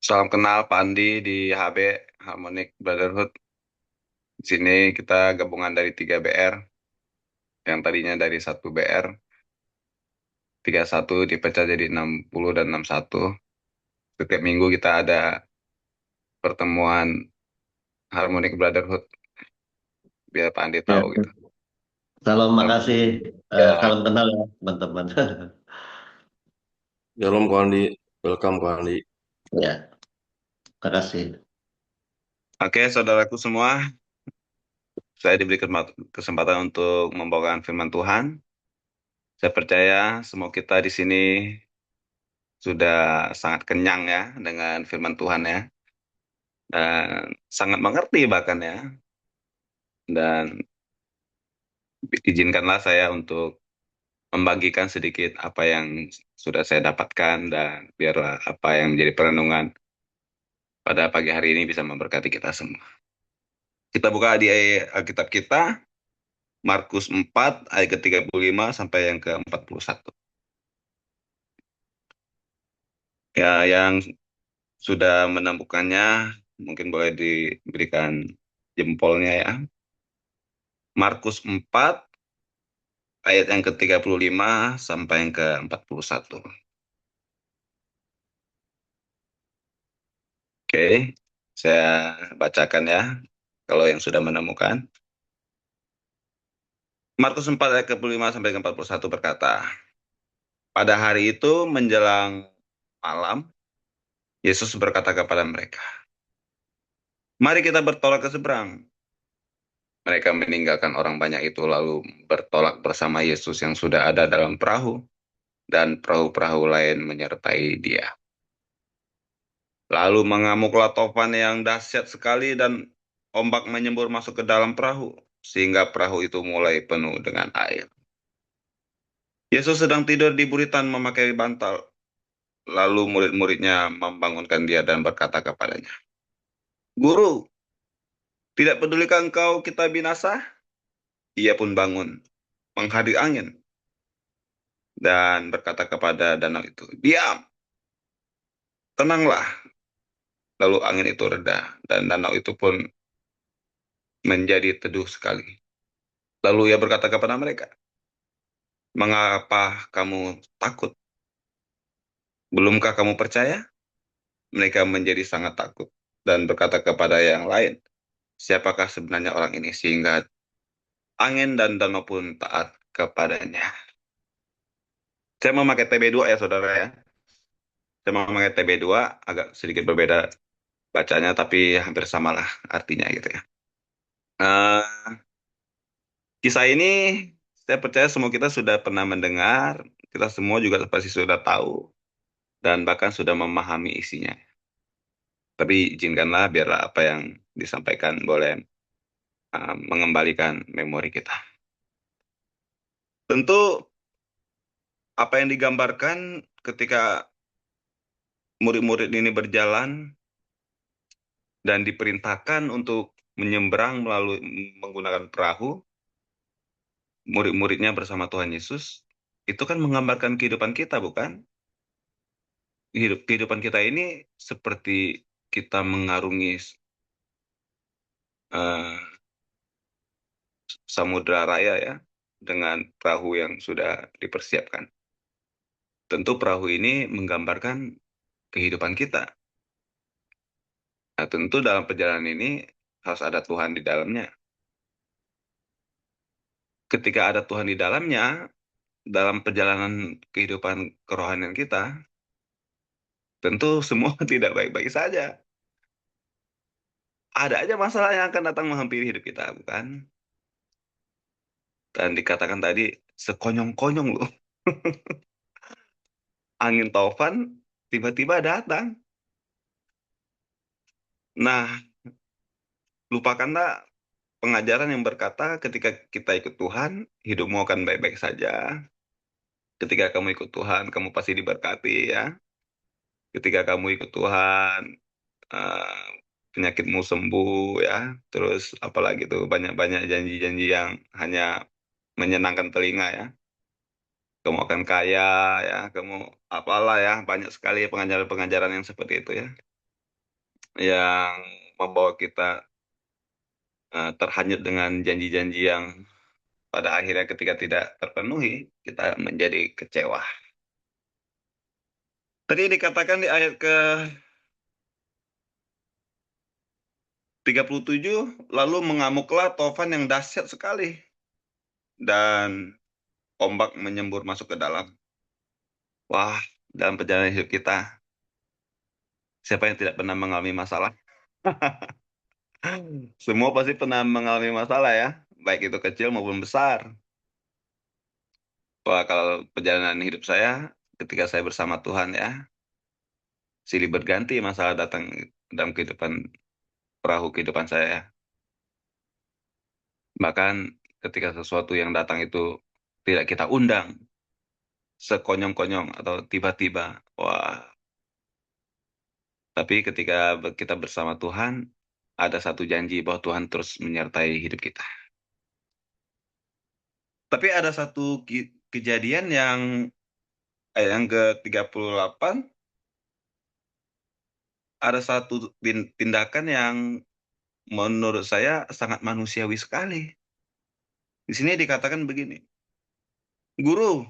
Salam kenal Pak Andi di HB, Harmonic Brotherhood. Di sini kita gabungan dari 3 BR, yang tadinya dari 1 BR, 31 dipecah jadi 60 dan 61. Setiap minggu kita ada pertemuan Harmonic Brotherhood, biar Pak Andi Ya, tahu gitu. salam Nah, makasih. ya, Salam kenal ya, teman-teman. Shalom Ko Andi, welcome Ko Andi. Ya, makasih. oke saudaraku semua, saya diberi kesempatan untuk membawakan firman Tuhan. Saya percaya semua kita di sini sudah sangat kenyang ya dengan firman Tuhan ya. Dan sangat mengerti bahkan ya. Dan izinkanlah saya untuk membagikan sedikit apa yang sudah saya dapatkan dan biarlah apa yang menjadi perenungan pada pagi hari ini bisa memberkati kita semua. Kita buka di Alkitab kita, Markus 4 ayat ke-35 sampai yang ke-41. Ya, yang sudah menemukannya mungkin boleh diberikan jempolnya ya. Markus 4 ayat yang ke-35 sampai yang ke-41. Oke, saya bacakan ya, kalau yang sudah menemukan. Markus 4 ayat ke-45 sampai ke-41 berkata, pada hari itu menjelang malam, Yesus berkata kepada mereka, mari kita bertolak ke seberang. Mereka meninggalkan orang banyak itu lalu bertolak bersama Yesus yang sudah ada dalam perahu, dan perahu-perahu lain menyertai dia. Lalu mengamuklah topan yang dahsyat sekali dan ombak menyembur masuk ke dalam perahu, sehingga perahu itu mulai penuh dengan air. Yesus sedang tidur di buritan memakai bantal. Lalu murid-muridnya membangunkan dia dan berkata kepadanya, Guru, tidak pedulikah engkau kita binasa? Ia pun bangun, menghadiri angin, dan berkata kepada danau itu, diam, tenanglah. Lalu angin itu reda, dan danau itu pun menjadi teduh sekali. Lalu ia berkata kepada mereka, mengapa kamu takut? Belumkah kamu percaya? Mereka menjadi sangat takut dan berkata kepada yang lain, siapakah sebenarnya orang ini sehingga angin dan danau pun taat kepadanya. Saya memakai TB2 ya saudara ya. Saya memakai TB2 agak sedikit berbeda bacanya tapi hampir samalah artinya gitu ya. Eh, kisah ini saya percaya semua kita sudah pernah mendengar, kita semua juga pasti sudah tahu dan bahkan sudah memahami isinya. Tapi izinkanlah biarlah apa yang disampaikan boleh mengembalikan memori kita. Tentu apa yang digambarkan ketika murid-murid ini berjalan dan diperintahkan untuk menyeberang melalui menggunakan perahu, murid-muridnya bersama Tuhan Yesus, itu kan menggambarkan kehidupan kita, bukan? Kehidupan kita ini seperti kita mengarungi eh, samudra raya ya, dengan perahu yang sudah dipersiapkan. Tentu perahu ini menggambarkan kehidupan kita. Nah, tentu dalam perjalanan ini harus ada Tuhan di dalamnya. Ketika ada Tuhan di dalamnya, dalam perjalanan kehidupan kerohanian kita, tentu semua tidak baik-baik saja. Ada aja masalah yang akan datang menghampiri hidup kita, bukan? Dan dikatakan tadi, sekonyong-konyong loh. Angin taufan tiba-tiba datang. Nah, lupakanlah pengajaran yang berkata ketika kita ikut Tuhan, hidupmu akan baik-baik saja. Ketika kamu ikut Tuhan, kamu pasti diberkati ya. Ketika kamu ikut Tuhan, eh, penyakitmu sembuh ya. Terus apalagi tuh banyak-banyak janji-janji yang hanya menyenangkan telinga ya. Kamu akan kaya ya, kamu apalah ya, banyak sekali pengajaran-pengajaran yang seperti itu ya. yang membawa kita terhanyut dengan janji-janji yang pada akhirnya ketika tidak terpenuhi, kita menjadi kecewa. Tadi dikatakan di ayat ke-37, lalu mengamuklah Tofan yang dahsyat sekali, dan ombak menyembur masuk ke dalam. Wah, dalam perjalanan hidup kita, siapa yang tidak pernah mengalami masalah? Semua pasti pernah mengalami masalah ya, baik itu kecil maupun besar. Wah, kalau perjalanan hidup saya, ketika saya bersama Tuhan ya, silih berganti masalah datang dalam kehidupan perahu kehidupan saya. Bahkan ketika sesuatu yang datang itu tidak kita undang, sekonyong-konyong atau tiba-tiba, wah. Tapi ketika kita bersama Tuhan, ada satu janji bahwa Tuhan terus menyertai hidup kita. Tapi ada satu kejadian yang ke-38, ada satu tindakan yang menurut saya sangat manusiawi sekali. Di sini dikatakan begini, Guru,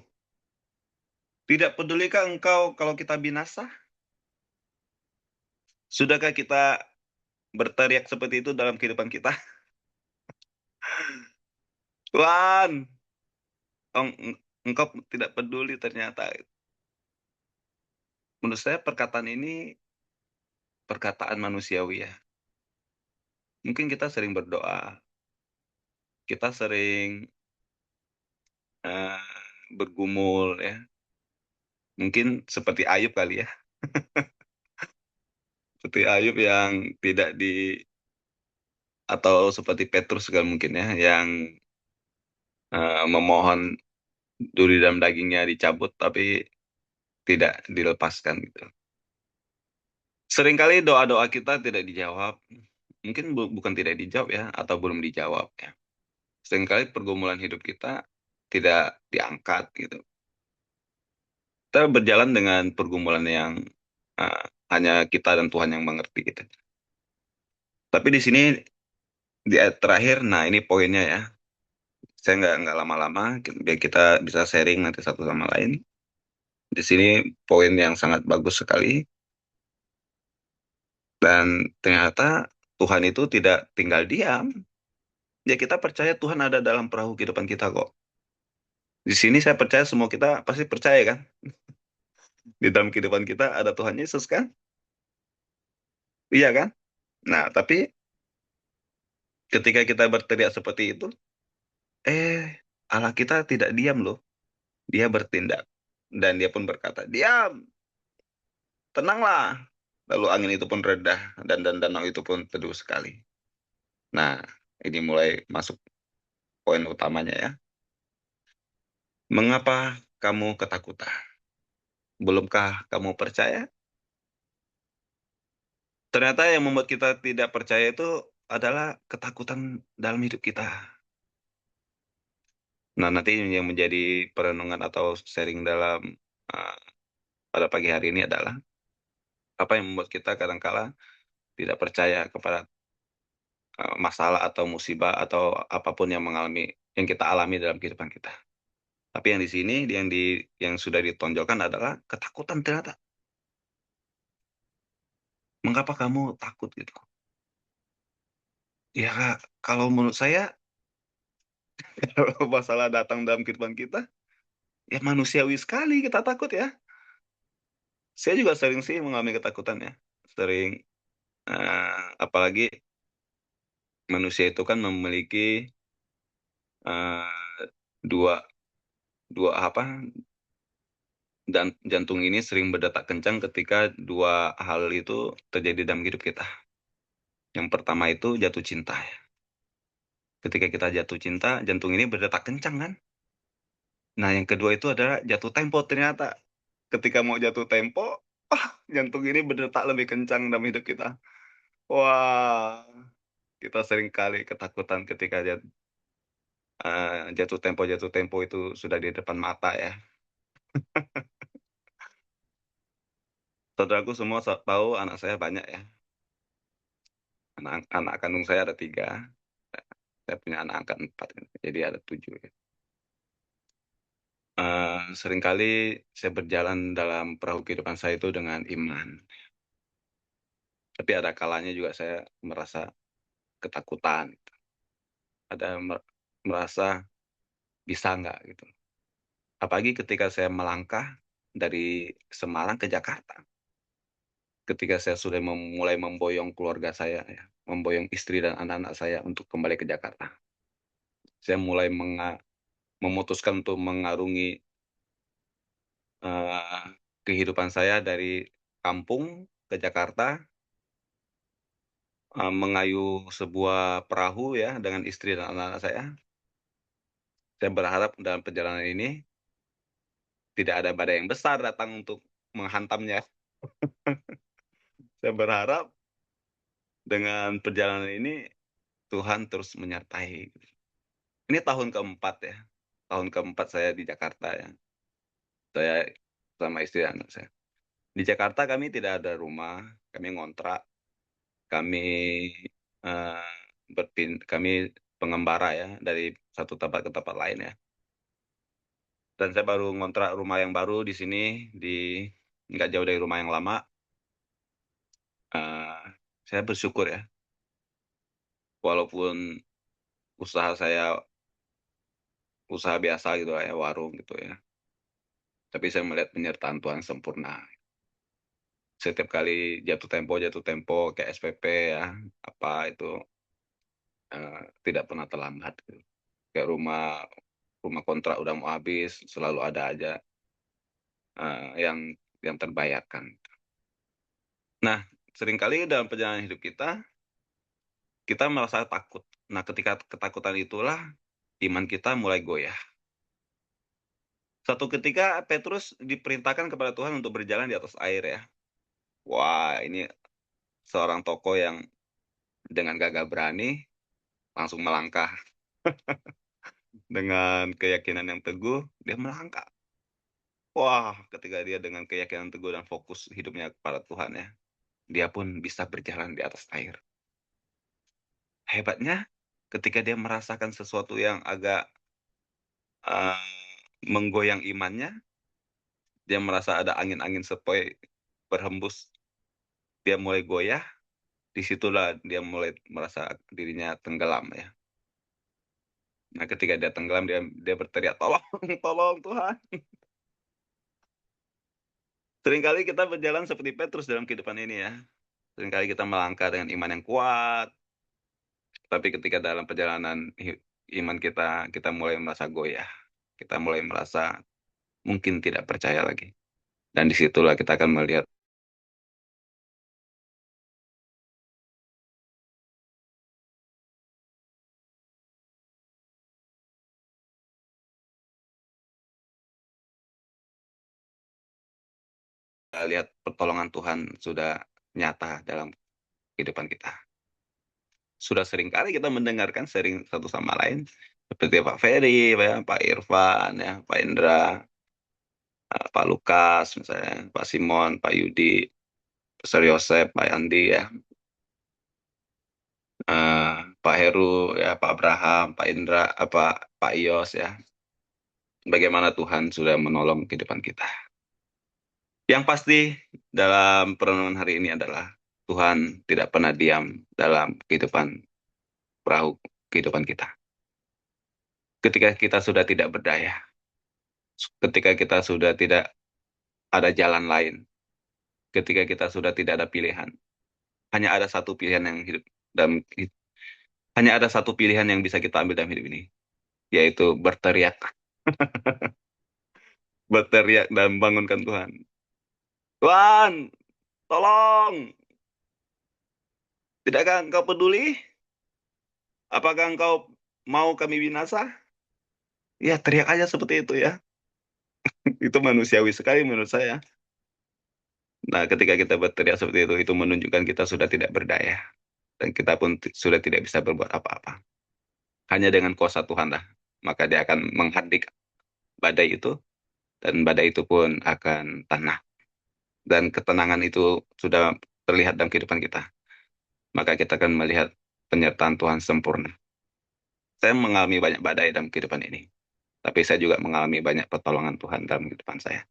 tidak pedulikah engkau kalau kita binasa? Sudahkah kita berteriak seperti itu dalam kehidupan kita? Tuhan, engkau tidak peduli ternyata. Menurut saya perkataan ini perkataan manusiawi ya. Mungkin kita sering berdoa, kita sering eh, bergumul ya. Mungkin seperti Ayub kali ya. Seperti Ayub yang tidak atau seperti Petrus segala mungkin ya, yang memohon duri dalam dagingnya dicabut tapi tidak dilepaskan gitu. Seringkali doa-doa kita tidak dijawab. Mungkin bukan tidak dijawab ya, atau belum dijawab ya. Seringkali pergumulan hidup kita tidak diangkat gitu. Kita berjalan dengan pergumulan yang uh, hanya kita dan Tuhan yang mengerti gitu. Tapi di sini di ayat terakhir, nah ini poinnya ya. Saya nggak lama-lama, biar kita bisa sharing nanti satu sama lain. Di sini poin yang sangat bagus sekali, dan ternyata Tuhan itu tidak tinggal diam. Ya kita percaya Tuhan ada dalam perahu kehidupan kita kok. Di sini saya percaya semua kita pasti percaya kan, di dalam kehidupan kita ada Tuhan Yesus kan? Iya kan? Nah, tapi ketika kita berteriak seperti itu, Allah kita tidak diam loh. Dia bertindak. Dan dia pun berkata, diam, tenanglah. Lalu angin itu pun reda, dan danau itu pun teduh sekali. Nah, ini mulai masuk poin utamanya ya. Mengapa kamu ketakutan? Belumkah kamu percaya? Ternyata yang membuat kita tidak percaya itu adalah ketakutan dalam hidup kita. Nah, nanti yang menjadi perenungan atau sharing dalam uh, pada pagi hari ini adalah apa yang membuat kita kadangkala tidak percaya kepada masalah atau musibah atau apapun yang kita alami dalam kehidupan kita. Tapi yang di sini yang sudah ditonjolkan adalah ketakutan ternyata. Mengapa kamu takut gitu? Ya Kak, kalau menurut saya kalau masalah datang dalam kehidupan kita, ya manusiawi sekali kita takut ya. Saya juga sering sih mengalami ketakutan ya. Sering, apalagi manusia itu kan memiliki eh, dua dua apa dan jantung ini sering berdetak kencang ketika dua hal itu terjadi dalam hidup kita. Yang pertama itu jatuh cinta ya. Ketika kita jatuh cinta, jantung ini berdetak kencang kan. Nah, yang kedua itu adalah jatuh tempo ternyata. Ketika mau jatuh tempo, jantung ini berdetak lebih kencang dalam hidup kita. Wah, kita sering kali ketakutan ketika jatuh tempo itu sudah di depan mata ya. Saudaraku semua tahu anak saya banyak ya. Anak kandung saya ada 3, saya punya anak angkat 4, jadi ada 7. Ya. Seringkali saya berjalan dalam perahu kehidupan saya itu dengan iman. Tapi ada kalanya juga saya merasa ketakutan. Ada merasa bisa nggak gitu. Apalagi ketika saya melangkah dari Semarang ke Jakarta. Ketika saya sudah mulai memboyong keluarga saya, ya, memboyong istri dan anak-anak saya untuk kembali ke Jakarta. Saya mulai memutuskan untuk mengarungi eh, kehidupan saya dari kampung ke Jakarta, mengayuh sebuah perahu ya dengan istri dan anak-anak saya. Saya berharap dalam perjalanan ini tidak ada badai yang besar datang untuk menghantamnya. Saya berharap dengan perjalanan ini Tuhan terus menyertai. Ini tahun keempat ya. Tahun keempat saya di Jakarta ya. Saya sama istri dan anak saya. Di Jakarta kami tidak ada rumah, kami ngontrak, kami eh, kami pengembara ya dari satu tempat ke tempat lain ya. Dan saya baru ngontrak rumah yang baru di sini, di nggak jauh dari rumah yang lama. Eh, saya bersyukur ya, walaupun usaha saya usaha biasa gitu ya, warung gitu ya. Tapi saya melihat penyertaan Tuhan sempurna. Setiap kali jatuh tempo kayak SPP ya, apa itu tidak pernah terlambat. Gitu. Kayak rumah rumah kontrak udah mau habis, selalu ada aja yang terbayarkan. Nah, seringkali dalam perjalanan hidup kita merasa takut. Nah, ketika ketakutan itulah iman kita mulai goyah. Satu ketika Petrus diperintahkan kepada Tuhan untuk berjalan di atas air ya. Wah, ini seorang tokoh yang dengan gagah berani langsung melangkah dengan keyakinan yang teguh, dia melangkah. Wah, ketika dia dengan keyakinan teguh dan fokus hidupnya kepada Tuhan ya, dia pun bisa berjalan di atas air. Hebatnya, ketika dia merasakan sesuatu yang agak uh, menggoyang imannya, dia merasa ada angin-angin sepoi berhembus, dia mulai goyah, disitulah dia mulai merasa dirinya tenggelam ya. Nah, ketika dia tenggelam, dia berteriak, tolong, tolong Tuhan. Seringkali kita berjalan seperti Petrus dalam kehidupan ini ya. Seringkali kita melangkah dengan iman yang kuat, tapi ketika dalam perjalanan iman kita mulai merasa goyah. Kita mulai merasa mungkin tidak percaya lagi. Dan disitulah kita akan melihat lihat pertolongan Tuhan sudah nyata dalam kehidupan kita. Sudah sering kali kita mendengarkan sering satu sama lain seperti Pak Ferry, ya, Pak Irfan, ya, Pak Indra, Pak Lukas, misalnya, Pak Simon, Pak Yudi, Pastor Yosef, Pak Andi, ya, Pak Heru, ya, Pak Abraham, Pak Indra, Pak Ios, ya, bagaimana Tuhan sudah menolong kehidupan kita. Yang pasti dalam perenungan hari ini adalah Tuhan tidak pernah diam dalam perahu kehidupan kita. Ketika kita sudah tidak berdaya, ketika kita sudah tidak ada jalan lain, ketika kita sudah tidak ada pilihan, hanya ada satu pilihan yang hidup dalam hanya ada satu pilihan yang bisa kita ambil dalam hidup ini, yaitu berteriak, berteriak dan bangunkan Tuhan. Tuhan, tolong! Tidakkah engkau peduli? Apakah engkau mau kami binasa? Ya, teriak aja seperti itu ya. Itu manusiawi sekali menurut saya. Nah, ketika kita berteriak seperti itu menunjukkan kita sudah tidak berdaya. Dan kita pun sudah tidak bisa berbuat apa-apa. Hanya dengan kuasa Tuhan lah. Maka dia akan menghadik badai itu. Dan badai itu pun akan tanah. Dan ketenangan itu sudah terlihat dalam kehidupan kita. maka kita akan melihat penyertaan Tuhan sempurna. Saya mengalami banyak badai dalam kehidupan ini, tapi saya juga mengalami banyak pertolongan Tuhan dalam kehidupan saya.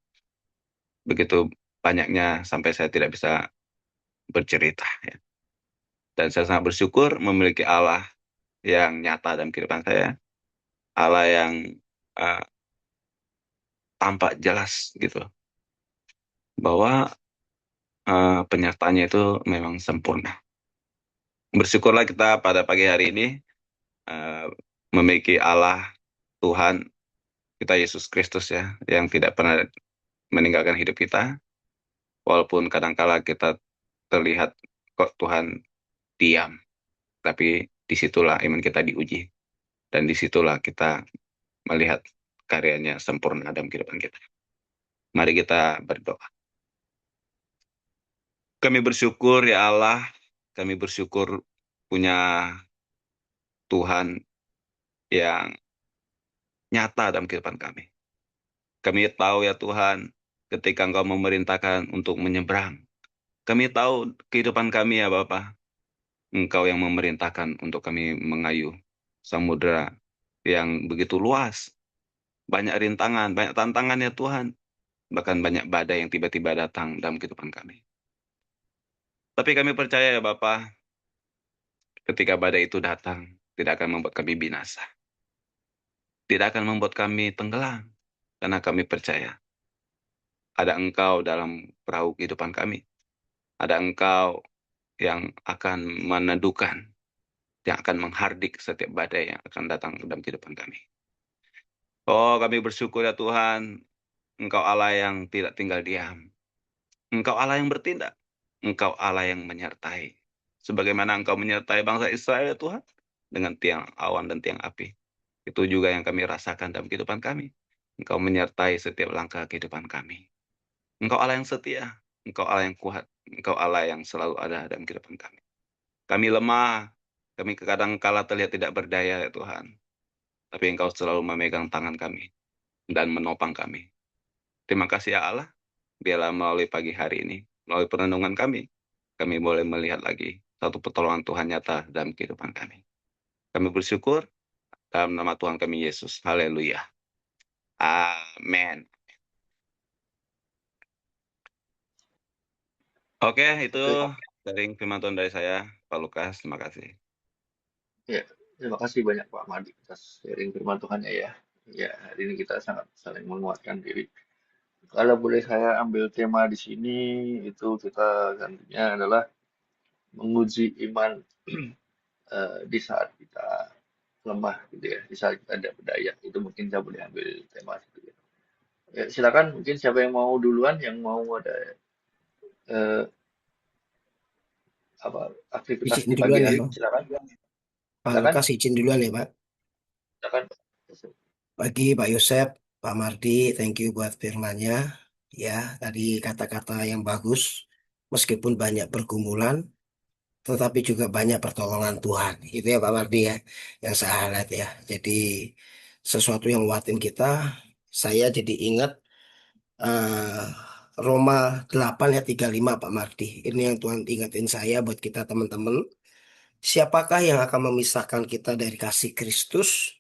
Begitu banyaknya sampai saya tidak bisa bercerita, ya. Dan saya sangat bersyukur memiliki Allah yang nyata dalam kehidupan saya, Allah yang uh, tampak jelas gitu, bahwa penyertaannya itu memang sempurna. Bersyukurlah kita pada pagi hari ini uh, memiliki Allah Tuhan kita Yesus Kristus, ya, yang tidak pernah meninggalkan hidup kita, walaupun kadangkala kita terlihat kok Tuhan diam, tapi disitulah iman kita diuji, dan disitulah kita melihat karyanya sempurna dalam kehidupan kita. Mari kita berdoa. Kami bersyukur ya Allah, kami bersyukur punya Tuhan yang nyata dalam kehidupan kami. Kami tahu ya Tuhan, ketika Engkau memerintahkan untuk menyeberang, kami tahu kehidupan kami ya Bapa, Engkau yang memerintahkan untuk kami mengayuh samudera yang begitu luas, banyak rintangan, banyak tantangan ya Tuhan, bahkan banyak badai yang tiba-tiba datang dalam kehidupan kami. Tapi kami percaya ya Bapa, ketika badai itu datang, tidak akan membuat kami binasa, tidak akan membuat kami tenggelam, karena kami percaya ada Engkau dalam perahu kehidupan kami, ada Engkau yang akan meneduhkan, yang akan menghardik setiap badai yang akan datang dalam kehidupan kami. Oh, kami bersyukur ya Tuhan, Engkau Allah yang tidak tinggal diam. Engkau Allah yang bertindak. Engkau Allah yang menyertai. Sebagaimana Engkau menyertai bangsa Israel ya Tuhan, dengan tiang awan dan tiang api. Itu juga yang kami rasakan dalam kehidupan kami. Engkau menyertai setiap langkah kehidupan kami. Engkau Allah yang setia. Engkau Allah yang kuat. Engkau Allah yang selalu ada dalam kehidupan kami. Kami lemah. Kami kadang kala terlihat tidak berdaya ya Tuhan. Tapi Engkau selalu memegang tangan kami dan menopang kami. Terima kasih ya Allah. Biarlah melalui pagi hari ini, melalui perenungan kami boleh melihat lagi satu pertolongan Tuhan nyata dalam kehidupan kami. Kami bersyukur dalam nama Tuhan kami Yesus. Haleluya. Amin. Oke, itu Oke, sharing firman Tuhan dari saya, Pak Lukas. Terima kasih. ya, terima kasih banyak Pak Madi atas sharing firman Tuhannya ya. Ya, hari ini kita sangat saling menguatkan diri. Kalau boleh saya ambil tema di sini, itu kita gantinya adalah menguji iman di saat kita lemah gitu ya, di saat kita tidak berdaya. Itu mungkin saya boleh ambil tema itu ya. Ya, silakan mungkin siapa yang mau duluan, yang mau ada eh, apa aktivitas Izin di pagi duluan ya, hari, silakan. Pak Silakan, Lukas izin duluan ya Pak. silakan. Pagi Pak Yosep, Pak Mardi, thank you buat firmannya. Ya, tadi kata-kata yang bagus, meskipun banyak pergumulan, tetapi juga banyak pertolongan Tuhan. Itu ya Pak Mardi ya, yang saya highlight ya. Jadi sesuatu yang nguatin kita, saya jadi ingat eh, Roma 8 ya 35 Pak Mardi. Ini yang Tuhan ingetin saya buat kita teman-teman. Siapakah yang akan memisahkan kita dari kasih Kristus?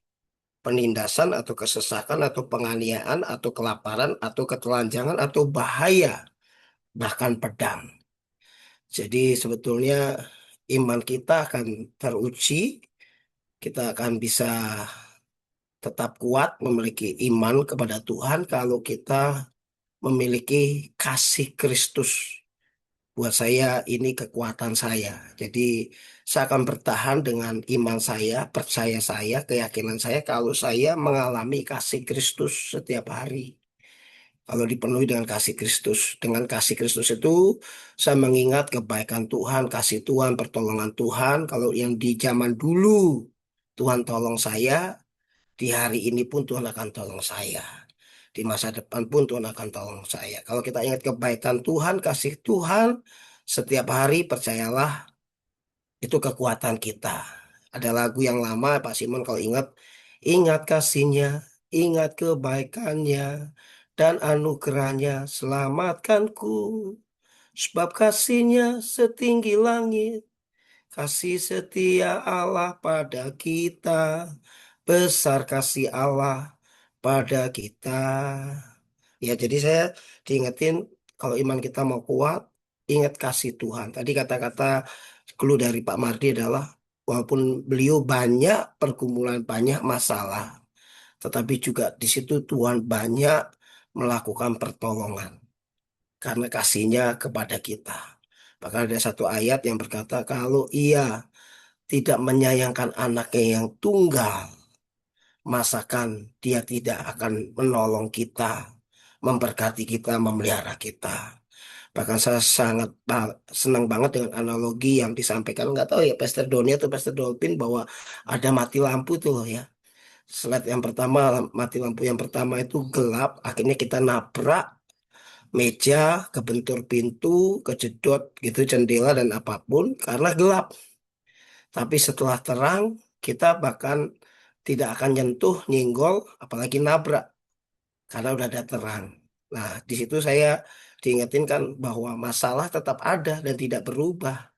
Penindasan atau kesesakan atau penganiayaan atau kelaparan atau ketelanjangan atau bahaya, bahkan pedang. Jadi sebetulnya iman kita akan teruji, kita akan bisa tetap kuat memiliki iman kepada Tuhan kalau kita memiliki kasih Kristus. Buat saya ini kekuatan saya. Jadi saya akan bertahan dengan iman saya, percaya saya, keyakinan saya kalau saya mengalami kasih Kristus setiap hari. Kalau dipenuhi dengan kasih Kristus. Dengan kasih Kristus itu saya mengingat kebaikan Tuhan, kasih Tuhan, pertolongan Tuhan. Kalau yang di zaman dulu Tuhan tolong saya, di hari ini pun Tuhan akan tolong saya. Di masa depan pun Tuhan akan tolong saya. Kalau kita ingat kebaikan Tuhan, kasih Tuhan, setiap hari percayalah itu kekuatan kita. Ada lagu yang lama Pak Simon kalau ingat, ingat kasihnya, ingat kebaikannya, dan anugerahnya selamatkanku. Sebab kasihnya setinggi langit, Kasih setia Allah pada kita, besar kasih Allah pada kita. Ya, jadi saya diingetin kalau iman kita mau kuat, ingat kasih Tuhan. Tadi kata-kata clue dari Pak Mardi adalah walaupun beliau banyak pergumulan, banyak masalah, tetapi juga di situ Tuhan banyak melakukan pertolongan karena kasihnya kepada kita. Bahkan ada satu ayat yang berkata, kalau ia tidak menyayangkan anaknya yang tunggal, masakan dia tidak akan menolong kita, memberkati kita, memelihara kita. Bahkan saya sangat senang banget dengan analogi yang disampaikan, nggak tahu ya Pastor Doni atau Pastor Dolphin, bahwa ada mati lampu tuh ya. Slide yang pertama, mati lampu yang pertama itu gelap, akhirnya kita nabrak meja, kebentur pintu, kejedot gitu jendela dan apapun karena gelap. Tapi setelah terang, kita bahkan tidak akan nyentuh, nyenggol, apalagi nabrak karena udah ada terang. Nah, di situ saya diingetin kan bahwa masalah tetap ada dan tidak berubah.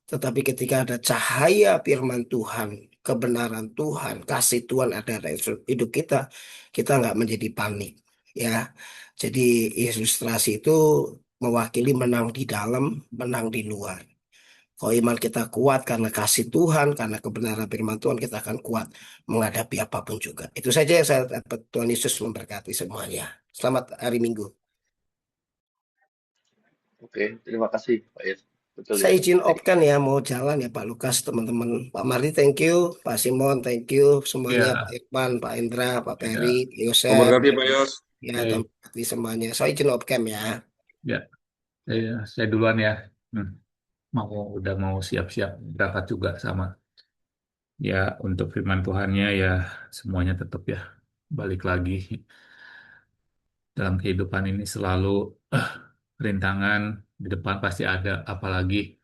Tetapi ketika ada cahaya firman Tuhan, kebenaran Tuhan, kasih Tuhan ada dalam hidup kita, kita nggak menjadi panik. Ya, jadi ilustrasi itu mewakili menang di dalam, menang di luar. Kalau iman kita kuat karena kasih Tuhan, karena kebenaran firman Tuhan, kita akan kuat menghadapi apapun juga. Itu saja yang saya dapat. Tuhan Yesus memberkati semuanya. Selamat hari Minggu. Oke, terima kasih Pak Yus. Betul Saya ya. izin Jadi, opkan ya, mau jalan ya Pak Lukas, teman-teman. Pak Mardi, thank you. Pak Simon, thank you. Semuanya, Pak Ya, Irfan, Pak Indra, Pak Peri, ya, Pak Yosef. Memberkati Pak Yos. Ya, Tuhan baik. memberkati semuanya. Saya izin opkan ya. Ya, saya duluan ya. Hmm, udah mau siap-siap berangkat juga sama. Ya, untuk firman Tuhannya ya semuanya tetap ya balik lagi dalam kehidupan ini selalu eh, rintangan di depan pasti ada, apalagi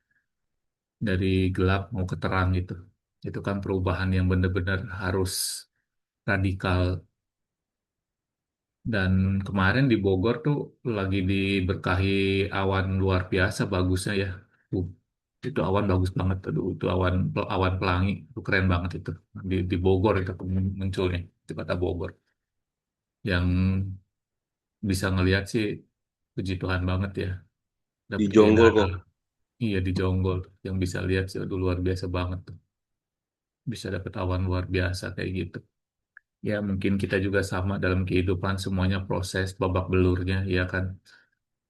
dari gelap mau ke terang gitu. Itu kan perubahan yang benar-benar harus radikal. Dan kemarin di Bogor tuh lagi diberkahi awan luar biasa bagusnya ya. Tuh, itu awan bagus banget. Aduh, itu awan awan pelangi. Itu keren banget itu. Di Bogor itu munculnya. Di kota Bogor. Yang bisa ngelihat sih puji Tuhan banget ya. Di Dapat Jonggol keindahan kok. alam. Iya di Jonggol. Yang bisa lihat sih aduh, luar biasa banget tuh. Bisa dapat awan luar biasa kayak gitu. Ya mungkin kita juga sama dalam kehidupan semuanya proses babak belurnya ya kan.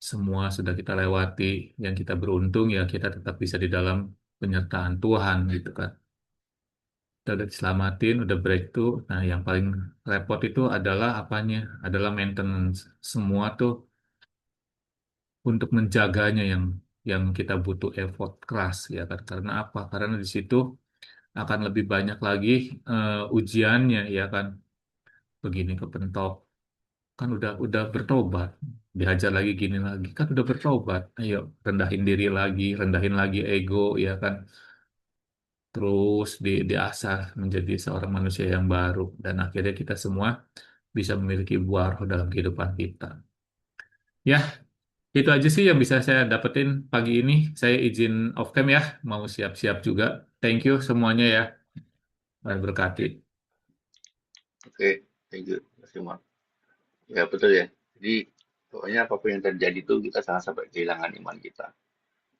Semua sudah kita lewati, yang kita beruntung ya kita tetap bisa di dalam penyertaan Tuhan gitu kan. Kita udah diselamatin, udah breakthrough. Nah, yang paling repot itu adalah apanya? Adalah maintenance. Semua tuh untuk menjaganya yang kita butuh effort keras ya kan. Karena apa? Karena di situ akan lebih banyak lagi ujiannya ya kan. Begini kepentok kan udah bertobat, dihajar lagi gini lagi kan udah bertobat, ayo rendahin diri lagi, rendahin lagi ego ya kan, terus diasah menjadi seorang manusia yang baru dan akhirnya kita semua bisa memiliki buah roh dalam kehidupan kita ya. Itu aja sih yang bisa saya dapetin pagi ini. Saya izin off cam ya, mau siap-siap juga. Thank you semuanya ya, dan berkati. oke, thank you, Mas Imam. Ya betul ya. Jadi pokoknya apapun yang terjadi itu kita jangan sampai kehilangan iman kita.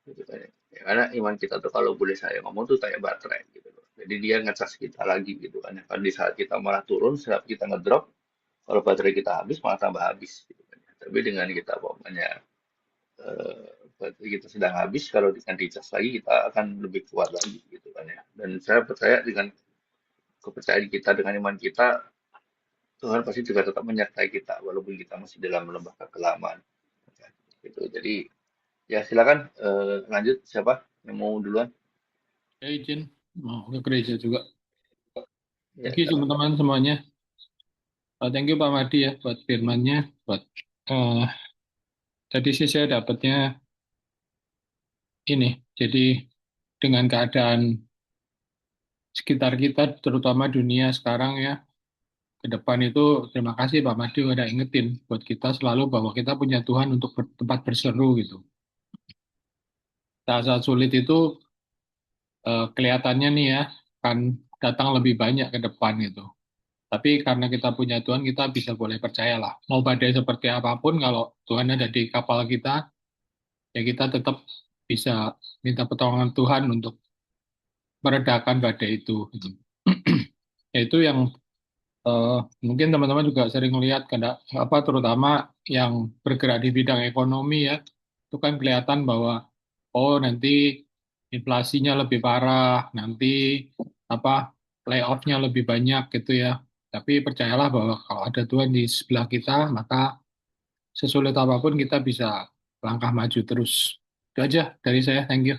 Gitu kan ya. Ya, karena iman kita tuh kalau boleh saya ngomong tuh kayak baterai gitu loh. Jadi dia ngecas kita lagi gitu kan ya. Kalau di saat kita malah turun, saat kita ngedrop, kalau baterai kita habis malah tambah habis gitu kan ya. Tapi dengan kita pokoknya baterai kita sedang habis, kalau dengan dicas lagi kita akan lebih kuat lagi gitu kan ya. Dan saya percaya dengan kepercayaan kita dengan iman kita, Tuhan pasti juga tetap menyertai kita walaupun kita masih dalam lembah kekelaman. Ya, gitu. Jadi ya silakan lanjut siapa yang mau duluan? Ya izin mau ke gereja juga. Ya, Thank you teman-teman semuanya. Thank you Pak Madi ya buat firmannya. Buat tadi sih saya dapatnya ini. Jadi dengan keadaan sekitar kita, terutama dunia sekarang ya, ke depan itu terima kasih Pak Madi udah ingetin buat kita selalu bahwa kita punya Tuhan untuk tempat berseru gitu. Saat-saat sulit itu kelihatannya nih ya kan datang lebih banyak ke depan gitu. Tapi karena kita punya Tuhan, kita bisa boleh percayalah. Mau badai seperti apapun, kalau Tuhan ada di kapal kita, ya kita tetap bisa minta pertolongan Tuhan untuk meredakan badai itu. Gitu. Ya itu yang eh, mungkin teman-teman juga sering lihat apa terutama yang bergerak di bidang ekonomi ya, itu kan kelihatan bahwa oh nanti inflasinya lebih parah, nanti apa layoff-nya lebih banyak gitu ya. Tapi percayalah bahwa kalau ada Tuhan di sebelah kita, maka sesulit apapun kita bisa langkah maju terus. Itu aja dari saya, thank you.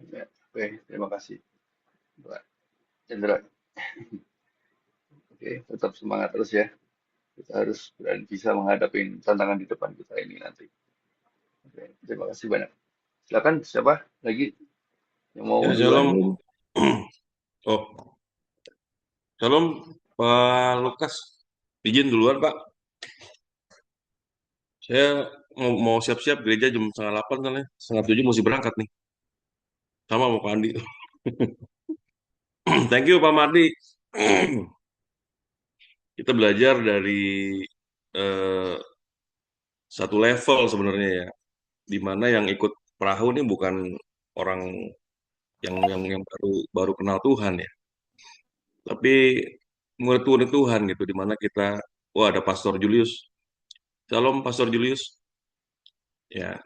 Ya, oke, terima kasih Pak Chandra. Oke, tetap semangat terus ya. Kita harus berani bisa menghadapi tantangan di depan kita ini nanti. Oke, terima kasih banyak. Silakan siapa lagi yang mau Ya, duluan? shalom. Oh, shalom, Pak Lukas. Izin duluan, Pak. Saya mau siap-siap gereja jam 7:30 kan ya. 7:30 mesti berangkat nih. Sama mau Pak Andi. Thank you, Pak Mardi. Kita belajar dari eh, satu level sebenarnya ya. Di mana yang ikut perahu ini bukan orang yang baru baru kenal Tuhan ya. Tapi murid-murid Tuhan gitu. Di mana kita, wah ada Pastor Julius. Shalom, Pastor Julius. Ya,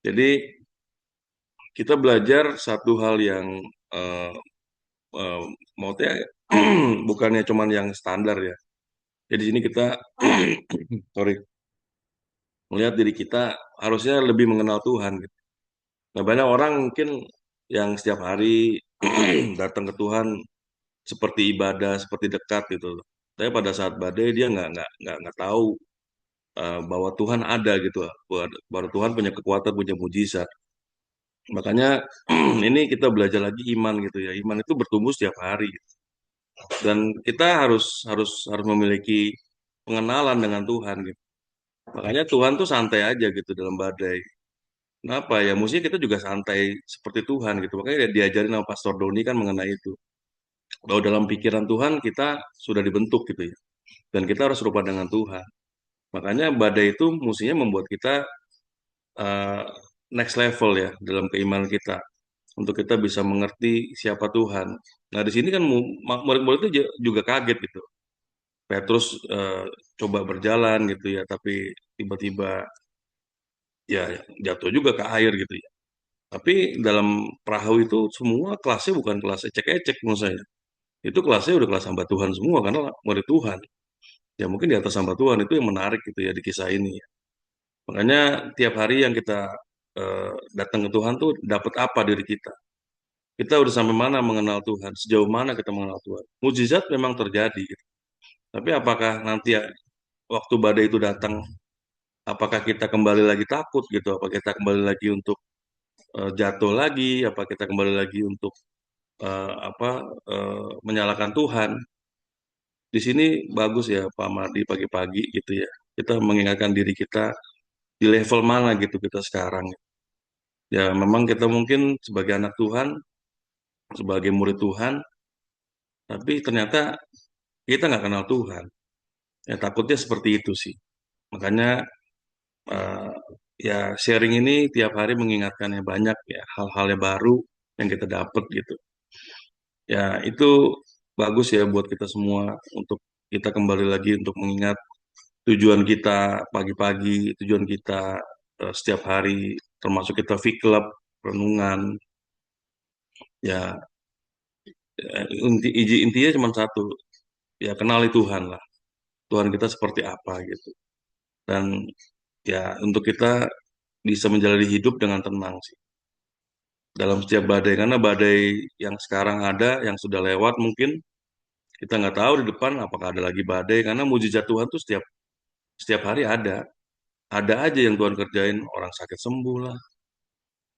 jadi kita belajar satu hal yang eh, eh, maksudnya bukannya cuman yang standar ya. Jadi sini kita sorry, melihat diri kita harusnya lebih mengenal Tuhan gitu. Nah, banyak orang mungkin yang setiap hari datang ke Tuhan seperti ibadah, seperti dekat gitu loh. Tapi pada saat badai dia nggak tahu bahwa Tuhan ada gitu, bahwa Tuhan punya kekuatan, punya mujizat. Makanya ini kita belajar lagi iman gitu ya. Iman itu bertumbuh setiap hari. Dan kita harus memiliki pengenalan dengan Tuhan gitu. Makanya Tuhan tuh santai aja gitu dalam badai. Kenapa ya? Mestinya kita juga santai seperti Tuhan gitu. Makanya dia diajarin sama Pastor Doni kan mengenai itu. Bahwa dalam pikiran Tuhan kita sudah dibentuk gitu ya. Dan kita harus serupa dengan Tuhan. Makanya badai itu mestinya membuat kita eh, next level ya dalam keimanan kita. Untuk kita bisa mengerti siapa Tuhan. Nah di sini kan murid-murid itu juga kaget gitu. Petrus coba berjalan gitu ya, tapi tiba-tiba ya jatuh juga ke air gitu ya. Tapi dalam perahu itu semua kelasnya bukan kelas ecek-ecek menurut saya. Itu kelasnya udah kelas hamba Tuhan semua karena murid Tuhan. Ya mungkin di atas hamba Tuhan itu yang menarik gitu ya di kisah ini. Makanya tiap hari yang kita datang ke Tuhan tuh dapat apa dari kita. Kita udah sampai mana mengenal Tuhan, sejauh mana kita mengenal Tuhan. Mujizat memang terjadi gitu. Tapi apakah nanti ya, waktu badai itu datang, apakah kita kembali lagi takut gitu? Apa kita kembali lagi untuk jatuh lagi? Apa kita kembali lagi untuk apa menyalahkan Tuhan? Di sini bagus ya Pak Mardi pagi-pagi gitu ya. Kita mengingatkan diri kita di level mana gitu kita sekarang. Ya memang kita mungkin sebagai anak Tuhan, sebagai murid Tuhan, tapi ternyata kita nggak kenal Tuhan. Ya takutnya seperti itu sih. Makanya eh, ya sharing ini tiap hari mengingatkan yang banyak ya hal-hal yang baru yang kita dapat gitu. Ya itu bagus ya buat kita semua untuk kita kembali lagi untuk mengingat tujuan kita pagi-pagi, tujuan kita setiap hari, termasuk kita club, renungan. Ya intinya cuma satu, ya kenali Tuhan lah. Tuhan kita seperti apa gitu. Dan ya untuk kita bisa menjalani hidup dengan tenang sih dalam setiap badai karena badai yang sekarang ada yang sudah lewat mungkin kita nggak tahu di depan apakah ada lagi badai karena mujizat Tuhan tuh setiap setiap hari ada aja yang Tuhan kerjain orang sakit sembuh lah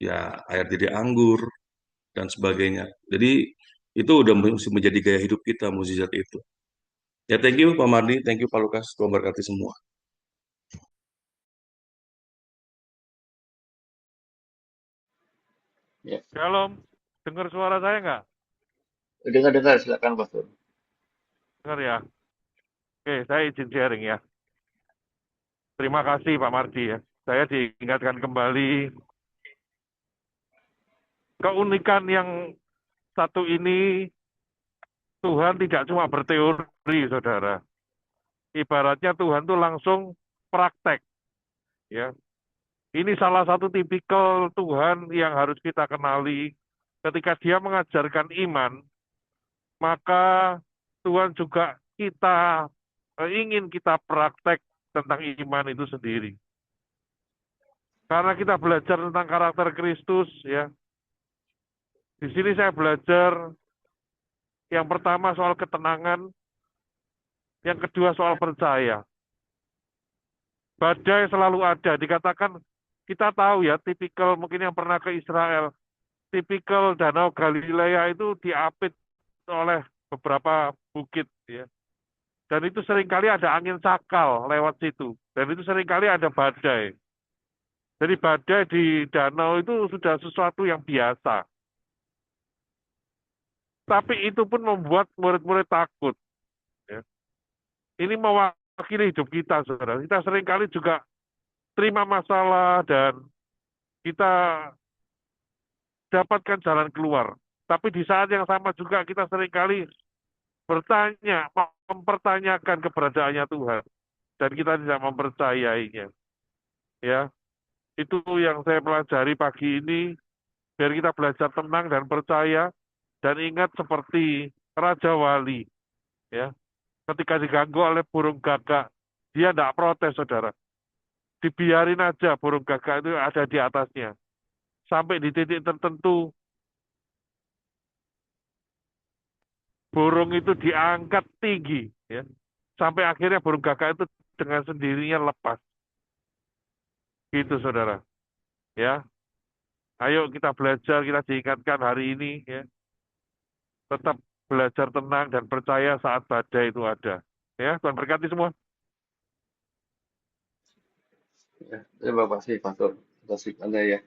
ya air jadi anggur dan sebagainya jadi itu udah mesti menjadi gaya hidup kita mujizat itu ya thank you Pak Mardi thank you Pak Lukas Tuhan berkati semua. Ya, Shalom, dengar suara saya nggak? dengar-dengar, silakan Pastor. Dengar ya? Oke, saya izin sharing ya. Terima kasih Pak Mardi ya. Saya diingatkan kembali keunikan yang satu ini, Tuhan tidak cuma berteori, saudara. Ibaratnya Tuhan tuh langsung praktek ya. Ini salah satu tipikal Tuhan yang harus kita kenali. Ketika Dia mengajarkan iman, maka Tuhan juga ingin kita praktek tentang iman itu sendiri. Karena kita belajar tentang karakter Kristus ya. Di sini saya belajar yang pertama soal ketenangan, yang kedua soal percaya. Badai selalu ada, dikatakan kita tahu ya, tipikal mungkin yang pernah ke Israel, tipikal Danau Galilea itu diapit oleh beberapa bukit ya. Dan itu seringkali ada angin sakal lewat situ. Dan itu seringkali ada badai. Jadi badai di danau itu sudah sesuatu yang biasa. Tapi itu pun membuat murid-murid takut. Ya. Ini mewakili hidup kita, saudara. Kita seringkali juga terima masalah dan kita dapatkan jalan keluar. Tapi di saat yang sama juga kita seringkali bertanya, mempertanyakan keberadaannya Tuhan. Dan kita tidak mempercayainya. Ya, itu yang saya pelajari pagi ini, biar kita belajar tenang dan percaya, dan ingat seperti Raja Wali, ya, ketika diganggu oleh burung gagak, dia tidak protes, saudara. Dibiarin aja burung gagak itu ada di atasnya. Sampai di titik tertentu, burung itu diangkat tinggi, ya. Sampai akhirnya burung gagak itu dengan sendirinya lepas. Gitu, saudara. Ya, ayo kita belajar, kita diingatkan hari ini, ya. Tetap belajar tenang dan percaya saat badai itu ada. Ya, Tuhan berkati semua. Ya, terima kasih Pastor. Kasih Anda ya.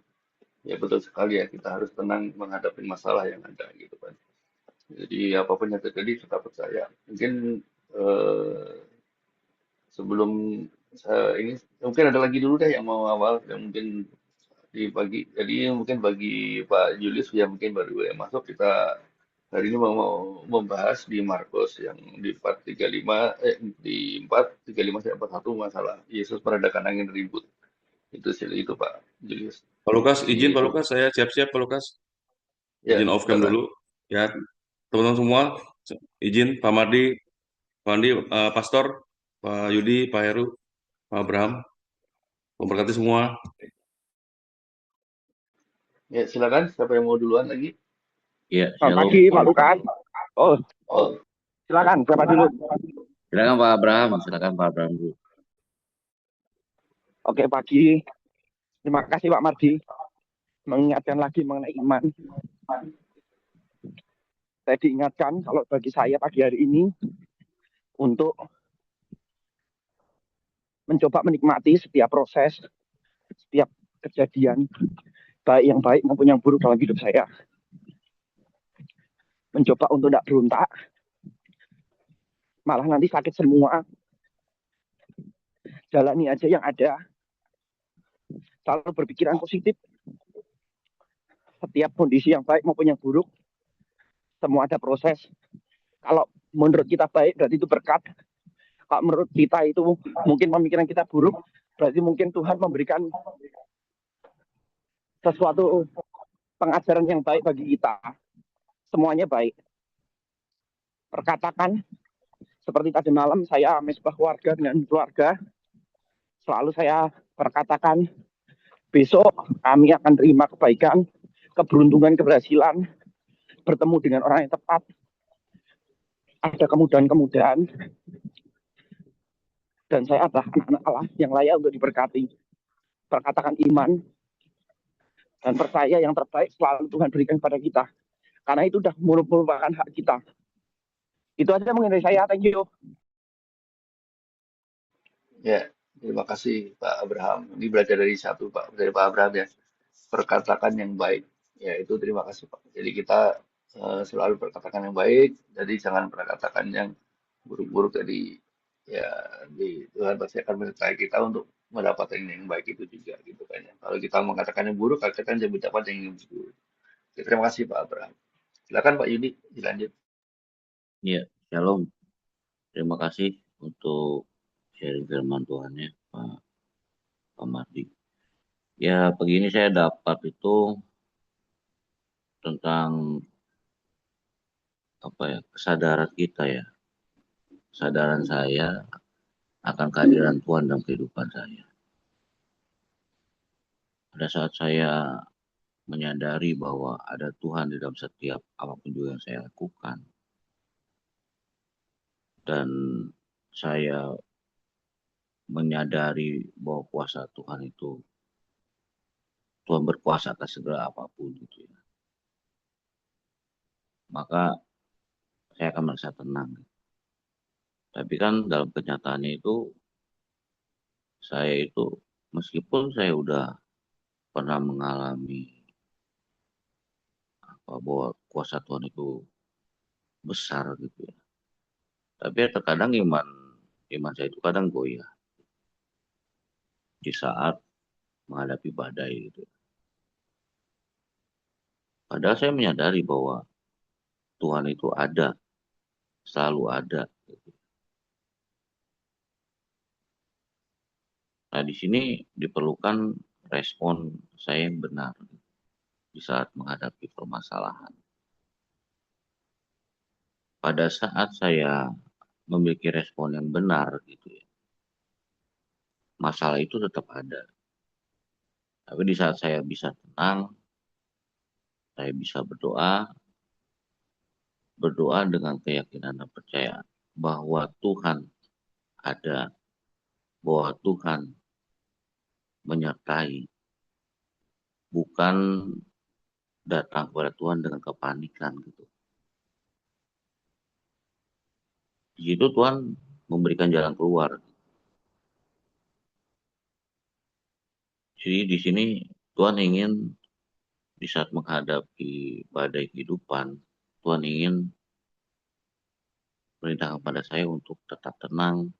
Ya betul sekali ya, kita harus tenang menghadapi masalah yang ada gitu kan. Jadi apapun yang terjadi kita percaya. Mungkin sebelum saya ini mungkin ada lagi dulu deh yang mau awal yang mungkin dibagi. Jadi mungkin bagi Pak Julius yang mungkin baru yang masuk, kita hari ini mau membahas di Markus yang di 4:35 di 4:35 sampai 41 masalah Yesus meredakan angin ribut. Itu Pak Julius. Pak Lukas, izin Jadi Pak Lukas, saya siap-siap Pak Lukas. ya Izin off cam silakan. dulu. Ya, teman-teman semua, izin Pak Mardi, Pak Andi, Pastor, Pak Yudi, Pak Heru, Pak Abraham, memberkati semua. Ya silakan, siapa yang mau duluan lagi? Ya, Selamat shalom. pagi Pak Lukas. Oh, Oh, silakan siapa dulu? Silakan Pak Abraham, silakan Pak Abraham dulu. Oke, pagi. Terima kasih Pak Mardi mengingatkan lagi mengenai iman. Saya diingatkan kalau bagi saya pagi hari ini untuk mencoba menikmati setiap proses, setiap kejadian, baik yang baik maupun yang buruk dalam hidup saya. Mencoba untuk tidak berontak, malah nanti sakit semua. Jalani aja yang ada. Selalu berpikiran positif. Setiap kondisi yang baik maupun yang buruk, semua ada proses. Kalau menurut kita baik, berarti itu berkat. Kalau menurut kita itu mungkin pemikiran kita buruk, berarti mungkin Tuhan memberikan sesuatu pengajaran yang baik bagi kita. Semuanya baik. Perkatakan, seperti tadi malam saya mesbah keluarga dengan keluarga, selalu saya perkatakan, besok kami akan terima kebaikan, keberuntungan, keberhasilan, bertemu dengan orang yang tepat, ada kemudahan-kemudahan, dan saya adalah anak Allah yang layak untuk diberkati. Perkatakan iman dan percaya yang terbaik selalu Tuhan berikan kepada kita. Karena itu sudah merupakan hak kita. Itu aja mengenai saya. Thank you. ya, terima kasih Pak Abraham. Ini belajar dari Pak Abraham ya. Perkatakan yang baik. Ya itu terima kasih Pak. Jadi kita selalu berkatakan yang baik, jadi jangan pernah katakan yang buruk-buruk. Jadi ya di Tuhan pasti akan menyertai kita untuk mendapatkan yang baik itu juga gitu kan ya. Kalau kita mengatakan yang buruk, kita kan jadi dapat yang buruk. Oke, terima kasih Pak Abraham. Silakan Pak Yudi, dilanjut. Iya, Shalom. Terima kasih untuk sharing firman Tuhannya, Pak Mardi. Ya, begini saya dapat itu tentang kesadaran kita ya. Kesadaran saya akan kehadiran Tuhan dalam kehidupan saya. Pada saat saya menyadari bahwa ada Tuhan di dalam setiap apapun juga yang saya lakukan, dan saya menyadari bahwa kuasa Tuhan itu, Tuhan berkuasa atas segala apapun gitu ya, maka saya akan merasa tenang. Tapi kan dalam kenyataannya itu, saya itu meskipun saya udah pernah mengalami bahwa kuasa Tuhan itu besar gitu ya, tapi terkadang iman saya itu kadang goyah di saat menghadapi badai gitu. Padahal saya menyadari bahwa Tuhan itu ada, selalu ada. Gitu. Nah, di sini diperlukan respon saya yang benar di saat menghadapi permasalahan. Pada saat saya memiliki respon yang benar gitu ya, masalah itu tetap ada. Tapi di saat saya bisa tenang, saya bisa berdoa dengan keyakinan dan percaya bahwa Tuhan ada, bahwa Tuhan menyertai, bukan datang kepada Tuhan dengan kepanikan gitu. Di situ Tuhan memberikan jalan keluar. Jadi di sini Tuhan ingin di saat menghadapi badai kehidupan, Tuhan ingin perintahkan pada saya untuk tetap tenang,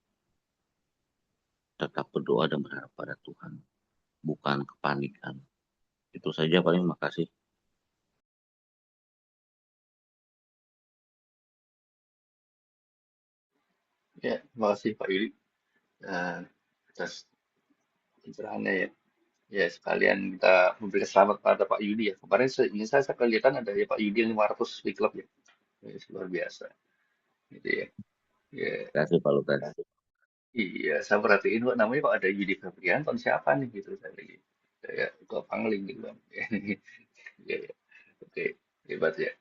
tetap berdoa dan berharap pada Tuhan, bukan kepanikan. Itu saja paling, makasih. Ya, terima kasih Pak Yudi atas pencerahannya ya. Ya, sekalian kita memberikan selamat pada Pak Yudi ya. Kemarin saya kelihatan ada ya Pak Yudi yang 500 di klub ya. Ya, luar biasa. Gitu ya. Ya, Terima kasih Pak Lukas. iya, saya perhatiin kok namanya kok ada Yudi Febrianton siapa nih gitu saya lagi. Kayak ketua pangling gitu kan. Ya, ya. Oke, hebat ya.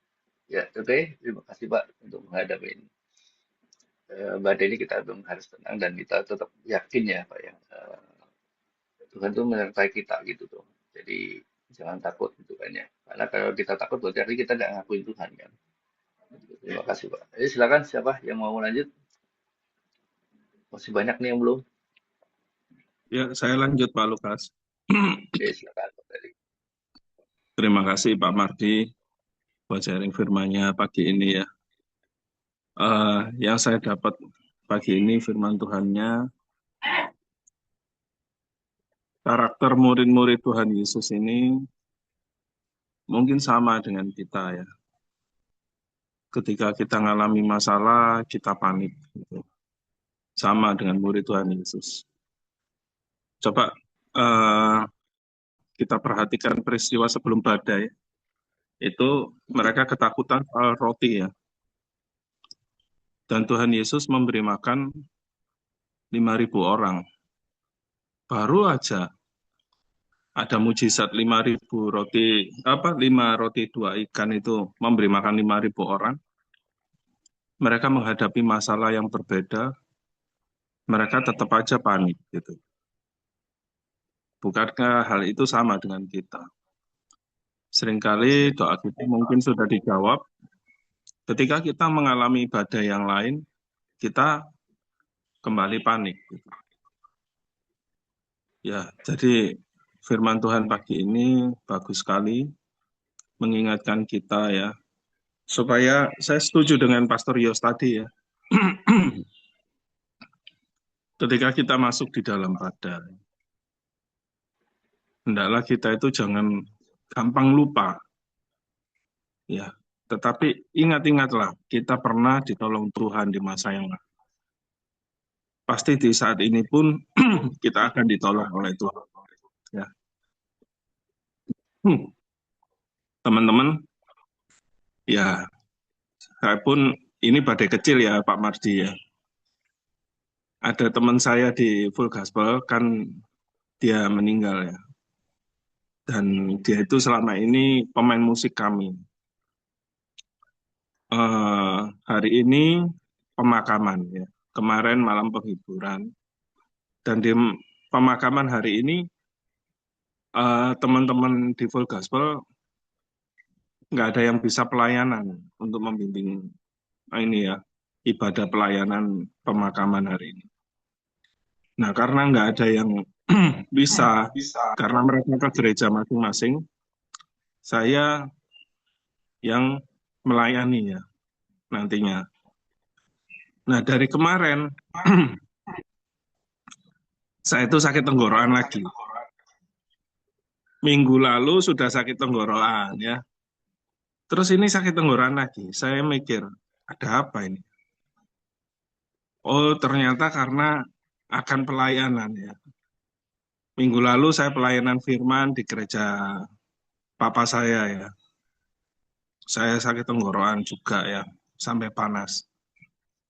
Ya, oke. Terima kasih Pak untuk menghadapi ini. Badai ini kita belum harus tenang dan kita tetap yakin ya Pak ya. Tuhan tuh menyertai kita gitu tuh. Jadi jangan takut gitu kan ya. Karena kalau kita takut berarti kita nggak ngakuin Tuhan kan. Terima kasih Pak. Jadi silakan siapa yang mau lanjut? Masih banyak nih yang belum. Ya, saya lanjut Pak Lukas. Oke, silakan Pak Ferry. Terima kasih Pak Mardi buat sharing firman-Nya pagi ini ya. Yang saya dapat pagi ini firman Tuhan-Nya, karakter murid-murid Tuhan Yesus ini mungkin sama dengan kita ya. Ketika kita mengalami masalah, kita panik. Gitu. Sama dengan murid Tuhan Yesus. Coba kita perhatikan peristiwa sebelum badai. Itu mereka ketakutan soal roti ya. Dan Tuhan Yesus memberi makan 5.000 orang. Baru aja ada mujizat 5.000 roti, 5 roti 2 ikan itu memberi makan 5.000 orang. Mereka menghadapi masalah yang berbeda, mereka tetap aja panik gitu. Bukankah hal itu sama dengan kita? Seringkali doa kita mungkin sudah dijawab. Ketika kita mengalami badai yang lain, kita kembali panik. Gitu. Ya, jadi firman Tuhan pagi ini bagus sekali. mengingatkan kita ya, supaya saya setuju dengan Pastor Yos tadi ya. Ketika kita masuk di dalam badai, hendaklah kita itu jangan gampang lupa ya. Tetapi ingat-ingatlah, kita pernah ditolong Tuhan di masa yang lalu. Pasti di saat ini pun kita akan ditolong oleh Tuhan. Ya. Teman-teman, ya, saya pun ini badai kecil ya Pak Mardi ya. Ada teman saya di Full Gospel, kan dia meninggal ya. Dan dia itu selama ini pemain musik kami. Hari ini pemakaman ya. Kemarin malam penghiburan. Dan di pemakaman hari ini teman-teman di Full Gospel nggak ada yang bisa pelayanan untuk membimbing ini ya, ibadah pelayanan pemakaman hari ini. Nah, karena nggak ada yang bisa, karena mereka ke gereja masing-masing, saya yang melayani ya nantinya. Nah, dari kemarin saya itu sakit tenggorokan lagi. Minggu lalu sudah sakit tenggorokan ya. Terus ini sakit tenggorokan lagi. Saya mikir, ada apa ini? Oh, ternyata karena akan pelayanan ya. Minggu lalu saya pelayanan firman di gereja papa saya ya. Saya sakit tenggorokan juga ya, sampai panas.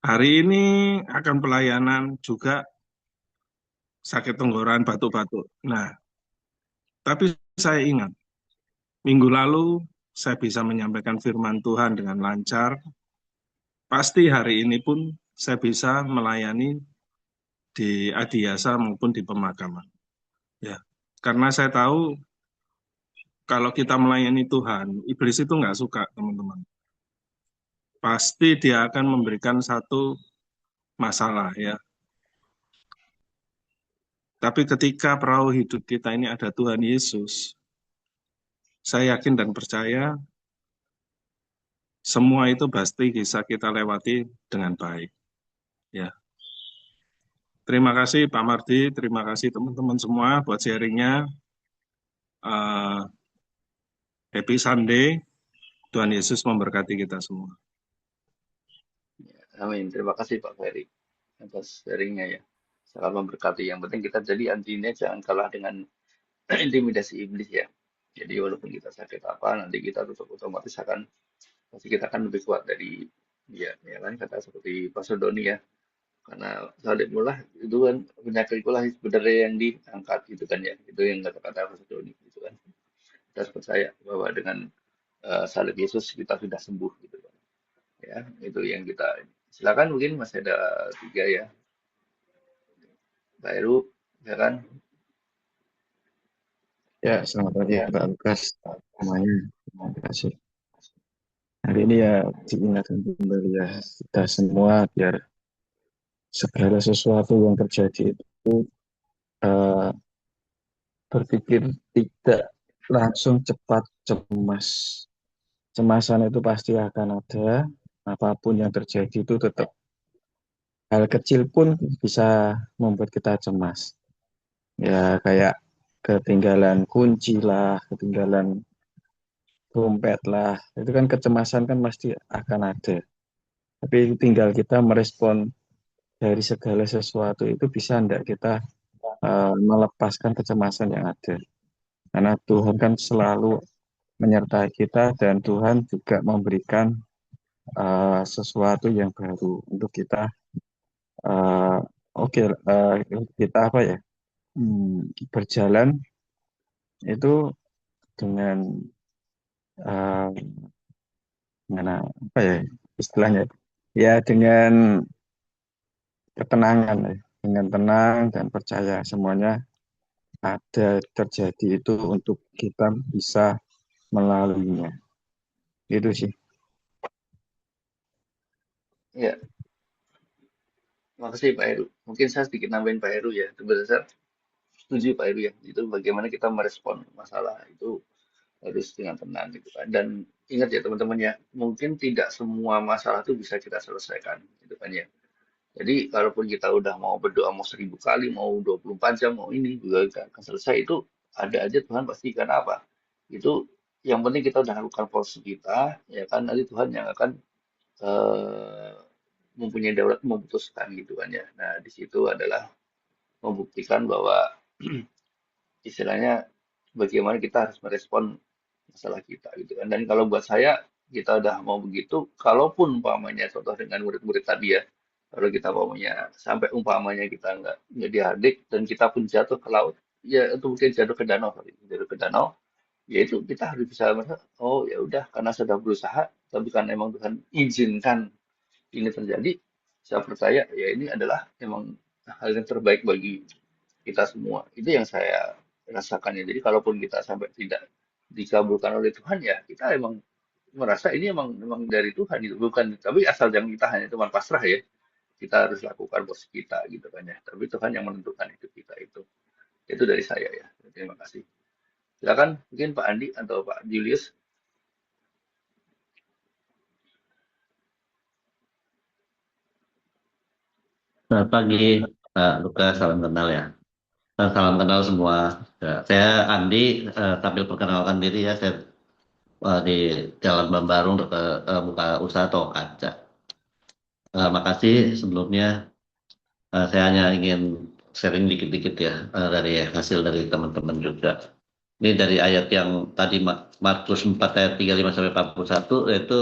Hari ini akan pelayanan juga sakit tenggorokan, batuk-batuk. Nah, tapi saya ingat, minggu lalu saya bisa menyampaikan firman Tuhan dengan lancar. Pasti hari ini pun saya bisa melayani di Adiasa maupun di pemakaman. Ya, karena saya tahu kalau kita melayani Tuhan, iblis itu nggak suka, teman-teman. Pasti dia akan memberikan satu masalah ya. Tapi ketika perahu hidup kita ini ada Tuhan Yesus, saya yakin dan percaya semua itu pasti bisa kita lewati dengan baik. Ya. Terima kasih Pak Mardi, terima kasih teman-teman semua buat sharingnya. Happy Sunday, Tuhan Yesus memberkati kita semua. Amin. Terima kasih Pak Ferry atas sharingnya ya. Sangat memberkati. Yang penting kita jadi antinya jangan kalah dengan intimidasi iblis ya. Jadi walaupun kita sakit apa, nanti kita tetap otomatis pasti kita akan lebih kuat dari dia. Ya kan kata seperti Pak Doni ya. Karena salib mulah itu kan penyakit itulah sebenarnya yang diangkat gitu kan ya. Itu yang kata-kata Pak Doni gitu kan. Kita harus percaya bahwa dengan salib Yesus kita sudah sembuh gitu kan. Ya, itu yang kita silakan mungkin masih ada 3 ya. Pak Heru, ya kan? Ya, selamat pagi Pak Lukas semuanya. Terima kasih. Hari ini ya diingatkan kembali ya kita semua biar segala sesuatu yang terjadi itu berpikir tidak langsung cepat cemas. Cemasan itu pasti akan ada, apapun yang terjadi itu tetap hal kecil pun bisa membuat kita cemas. Ya kayak ketinggalan kunci lah, ketinggalan dompet lah, itu kan kecemasan kan pasti akan ada. Tapi tinggal kita merespon dari segala sesuatu itu bisa enggak kita melepaskan kecemasan yang ada. Karena Tuhan kan selalu menyertai kita dan Tuhan juga memberikan sesuatu yang baru untuk kita. Kita apa ya? Berjalan itu dengan apa ya istilahnya? Ya dengan ketenangan ya. Dengan tenang dan percaya semuanya ada terjadi itu untuk kita bisa melaluinya. Itu sih. Ya, makasih Pak Heru. Mungkin saya sedikit nambahin Pak Heru ya. Sebenarnya saya setuju Pak Heru ya. Itu bagaimana kita merespon masalah itu harus dengan tenang gitu kan. Dan ingat ya teman-teman ya, mungkin tidak semua masalah itu bisa kita selesaikan gitu kan ya. Jadi kalaupun kita udah mau berdoa mau 1000 kali, mau 24 jam, mau ini juga gak akan selesai, itu ada aja Tuhan pasti kan apa. Itu yang penting kita udah lakukan porsi kita, ya kan nanti Tuhan yang akan eh, mempunyai daulat memutuskan gitu kan ya. Nah di situ adalah membuktikan bahwa istilahnya bagaimana kita harus merespon masalah kita gitu kan. Dan kalau buat saya kita udah mau begitu, kalaupun umpamanya contoh dengan murid-murid tadi ya, kalau kita umpamanya sampai umpamanya kita nggak diadik dan kita pun jatuh ke laut, ya itu mungkin jatuh ke danau, sorry, jatuh ke danau, ya itu kita harus bisa merasa, oh ya udah karena sudah berusaha, tapi kan emang Tuhan izinkan ini terjadi, saya percaya ya ini adalah emang hal yang terbaik bagi kita semua. Itu yang saya rasakan ya. Jadi kalaupun kita sampai tidak dikabulkan oleh Tuhan ya, kita emang merasa ini emang dari Tuhan itu bukan. Tapi asal jangan kita hanya cuma pasrah ya. Kita harus lakukan porsi kita gitu kan ya. Tapi Tuhan yang menentukan hidup kita itu. Itu dari saya ya. Terima kasih. Silakan mungkin Pak Andi atau Pak Julius. Selamat pagi, Pak Lukas. Salam kenal ya. Salam kenal semua. Ya, saya Andi, tampil perkenalkan diri ya. Saya di Jalan Bambarung buka usaha toko kaca. Makasih sebelumnya. Saya hanya ingin sharing dikit-dikit ya dari hasil dari teman-teman juga. Ini dari ayat yang tadi Markus 4 ayat 35 sampai 41, yaitu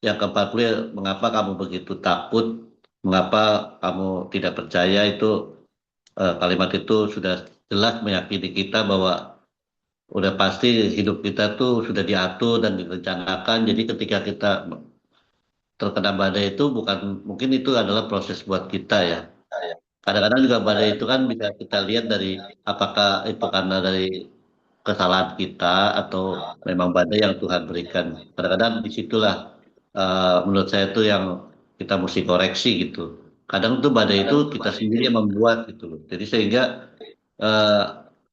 yang ke-40, mengapa kamu begitu takut, mengapa kamu tidak percaya, itu kalimat itu sudah jelas meyakini kita bahwa udah pasti hidup kita tuh sudah diatur dan direncanakan. Jadi ketika kita terkena badai itu bukan, mungkin itu adalah proses buat kita ya. Kadang-kadang juga badai itu kan bisa kita lihat dari apakah itu karena dari kesalahan kita atau memang badai yang Tuhan berikan. Kadang-kadang disitulah menurut saya itu yang kita mesti koreksi gitu. Kadang tuh badai itu kita sendiri yang membuat gitu loh. Jadi sehingga eh,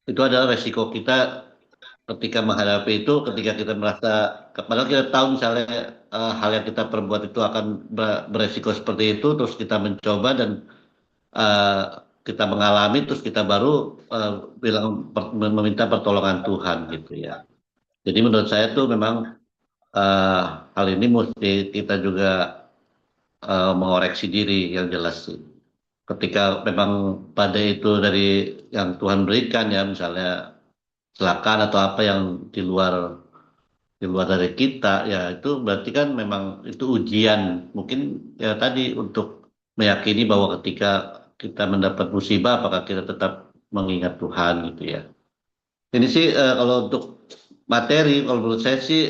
itu adalah resiko kita ketika menghadapi itu, ketika kita merasa, padahal kita tahu misalnya hal yang kita perbuat itu akan beresiko seperti itu, terus kita mencoba dan eh, kita mengalami, terus kita baru bilang meminta pertolongan Tuhan gitu ya. Jadi menurut saya tuh memang eh, hal ini mesti kita juga mengoreksi diri yang jelas sih. Ketika memang badai itu dari yang Tuhan berikan ya, misalnya kecelakaan atau apa yang di luar dari kita ya, itu berarti kan memang itu ujian, mungkin ya tadi untuk meyakini bahwa ketika kita mendapat musibah apakah kita tetap mengingat Tuhan gitu ya. Ini sih kalau untuk materi, kalau menurut saya sih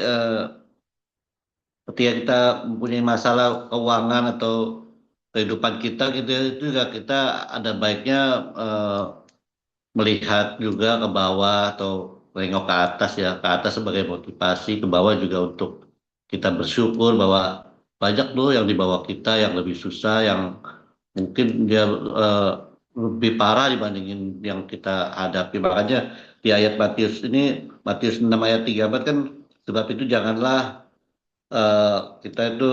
ketika kita mempunyai masalah keuangan atau kehidupan kita gitu ya, itu juga kita ada baiknya eh, melihat juga ke bawah atau nengok ke atas ya, ke atas sebagai motivasi, ke bawah juga untuk kita bersyukur bahwa banyak loh yang di bawah kita yang lebih susah, yang mungkin dia eh, lebih parah dibandingin yang kita hadapi. Makanya di ayat Matius ini, Matius 6 ayat 34 kan, sebab itu janganlah eh, kita itu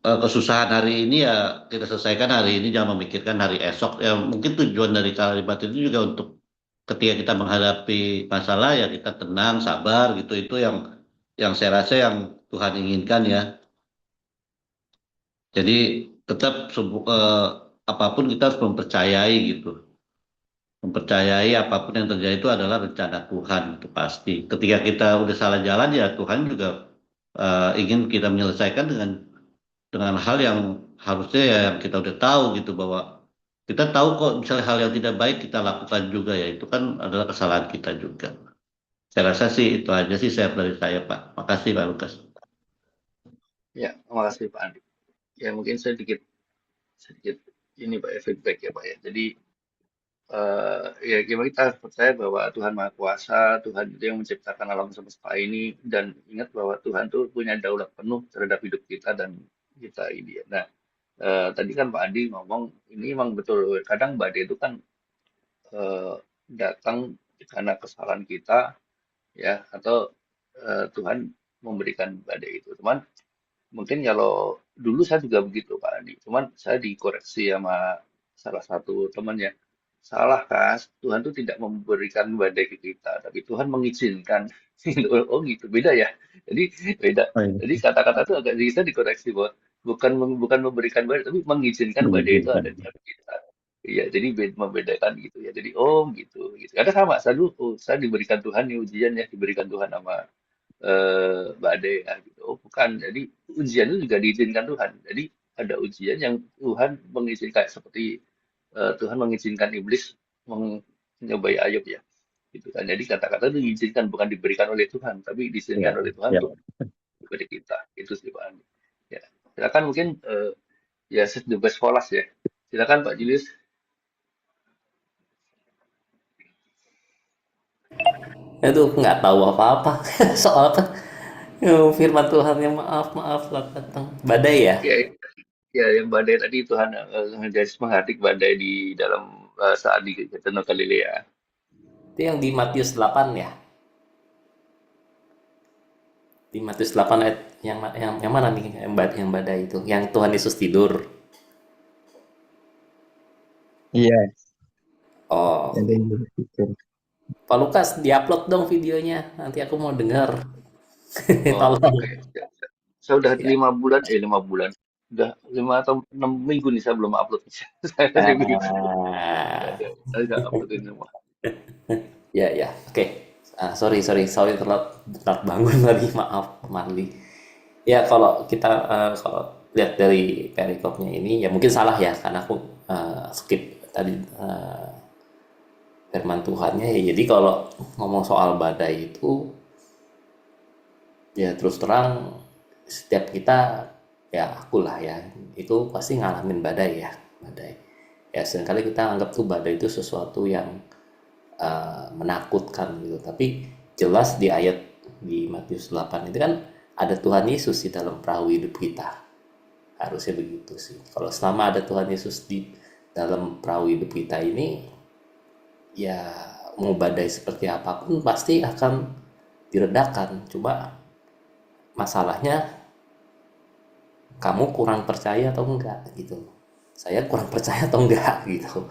kesusahan hari ini ya kita selesaikan hari ini, jangan memikirkan hari esok. Ya mungkin tujuan dari kalimat itu juga untuk ketika kita menghadapi masalah ya kita tenang, sabar gitu. Itu yang saya rasa yang Tuhan inginkan ya. Jadi tetap apapun kita harus mempercayai gitu. Mempercayai apapun yang terjadi itu adalah rencana Tuhan, itu pasti. Ketika kita udah salah jalan ya Tuhan juga ingin kita menyelesaikan dengan hal yang harusnya ya yang kita udah tahu gitu, bahwa kita tahu kok misalnya hal yang tidak baik kita lakukan juga ya, itu kan adalah kesalahan kita juga. Saya rasa sih itu aja sih share dari saya Pak. Makasih Pak Lukas. Ya, terima kasih Pak Andi. Ya mungkin sedikit sedikit ini Pak ya, feedback ya Pak ya. Jadi ya kita harus percaya bahwa Tuhan Maha Kuasa, Tuhan itu yang menciptakan alam semesta ini, dan ingat bahwa Tuhan tuh punya daulat penuh terhadap hidup kita dan kita ini. Ya. Nah, tadi kan Pak Andi ngomong ini memang betul. Kadang badai itu kan datang karena kesalahan kita, ya, atau Tuhan memberikan badai itu. Cuman mungkin kalau dulu saya juga begitu Pak Andi, cuman saya dikoreksi sama salah satu temannya. Salah Kas, Tuhan tuh tidak memberikan badai ke kita, tapi Tuhan mengizinkan. Oh gitu, beda ya. Jadi beda. Oh, iya. Jadi kata-kata itu agak bisa dikoreksi bahwa bukan memberikan badai, tapi mengizinkan badai itu Mengizinkan. ada di dalam kita. Iya, jadi membedakan gitu ya. Jadi oh gitu, gitu. Karena sama, saya dulu saya diberikan Tuhan nih ujian ya, diberikan Tuhan sama badai ya gitu. Oh, bukan. Jadi ujian itu juga diizinkan Tuhan. Jadi ada ujian yang Tuhan mengizinkan seperti Tuhan mengizinkan iblis menyobai Ayub ya. Gitu kan. Jadi kata-kata itu diizinkan bukan diberikan oleh Tuhan, tapi Iya, diizinkan oleh Tuhan iya. untuk kepada kita. Itu sih Pak Andi. Ya. Silakan mungkin ya set the best for last ya. Silakan Pak Julius. Aduh, nggak tahu apa-apa soal apa. Firman Tuhan yang maaf maaf datang badai ya. Ya, ya yang badai tadi Tuhan garis menghadik badai di dalam saat di Danau Galilea. Itu yang di Matius 8 ya. Di Matius 8 ayat yang mana nih yang badai itu? Yang Tuhan Yesus tidur. Iya, Oh, jadi gitu. Pak Lukas diupload dong videonya. Nanti aku mau dengar. Oh, Tolong. oke. Saya udah Ya. 5 bulan, 5 bulan. Udah 5 atau 6 minggu nih saya belum upload. Saya tadi begitu. Saya nggak uploadin semua. Ya. Oke. Sorry telat bangun tadi, maaf Marli. Ya kalau kita kalau lihat dari perikopnya ini ya mungkin salah ya karena aku skip tadi firman Tuhannya ya. Jadi kalau ngomong soal badai itu ya terus terang setiap kita ya akulah ya itu pasti ngalamin badai ya seringkali kita anggap tuh badai itu sesuatu yang menakutkan gitu, tapi jelas di ayat di Matius 8 itu kan ada Tuhan Yesus di dalam perahu hidup kita, harusnya begitu sih. Kalau selama ada Tuhan Yesus di dalam perahu hidup kita ini ya mau badai seperti apapun pasti akan diredakan. Cuma masalahnya kamu kurang percaya atau enggak gitu. Saya kurang percaya atau enggak gitu.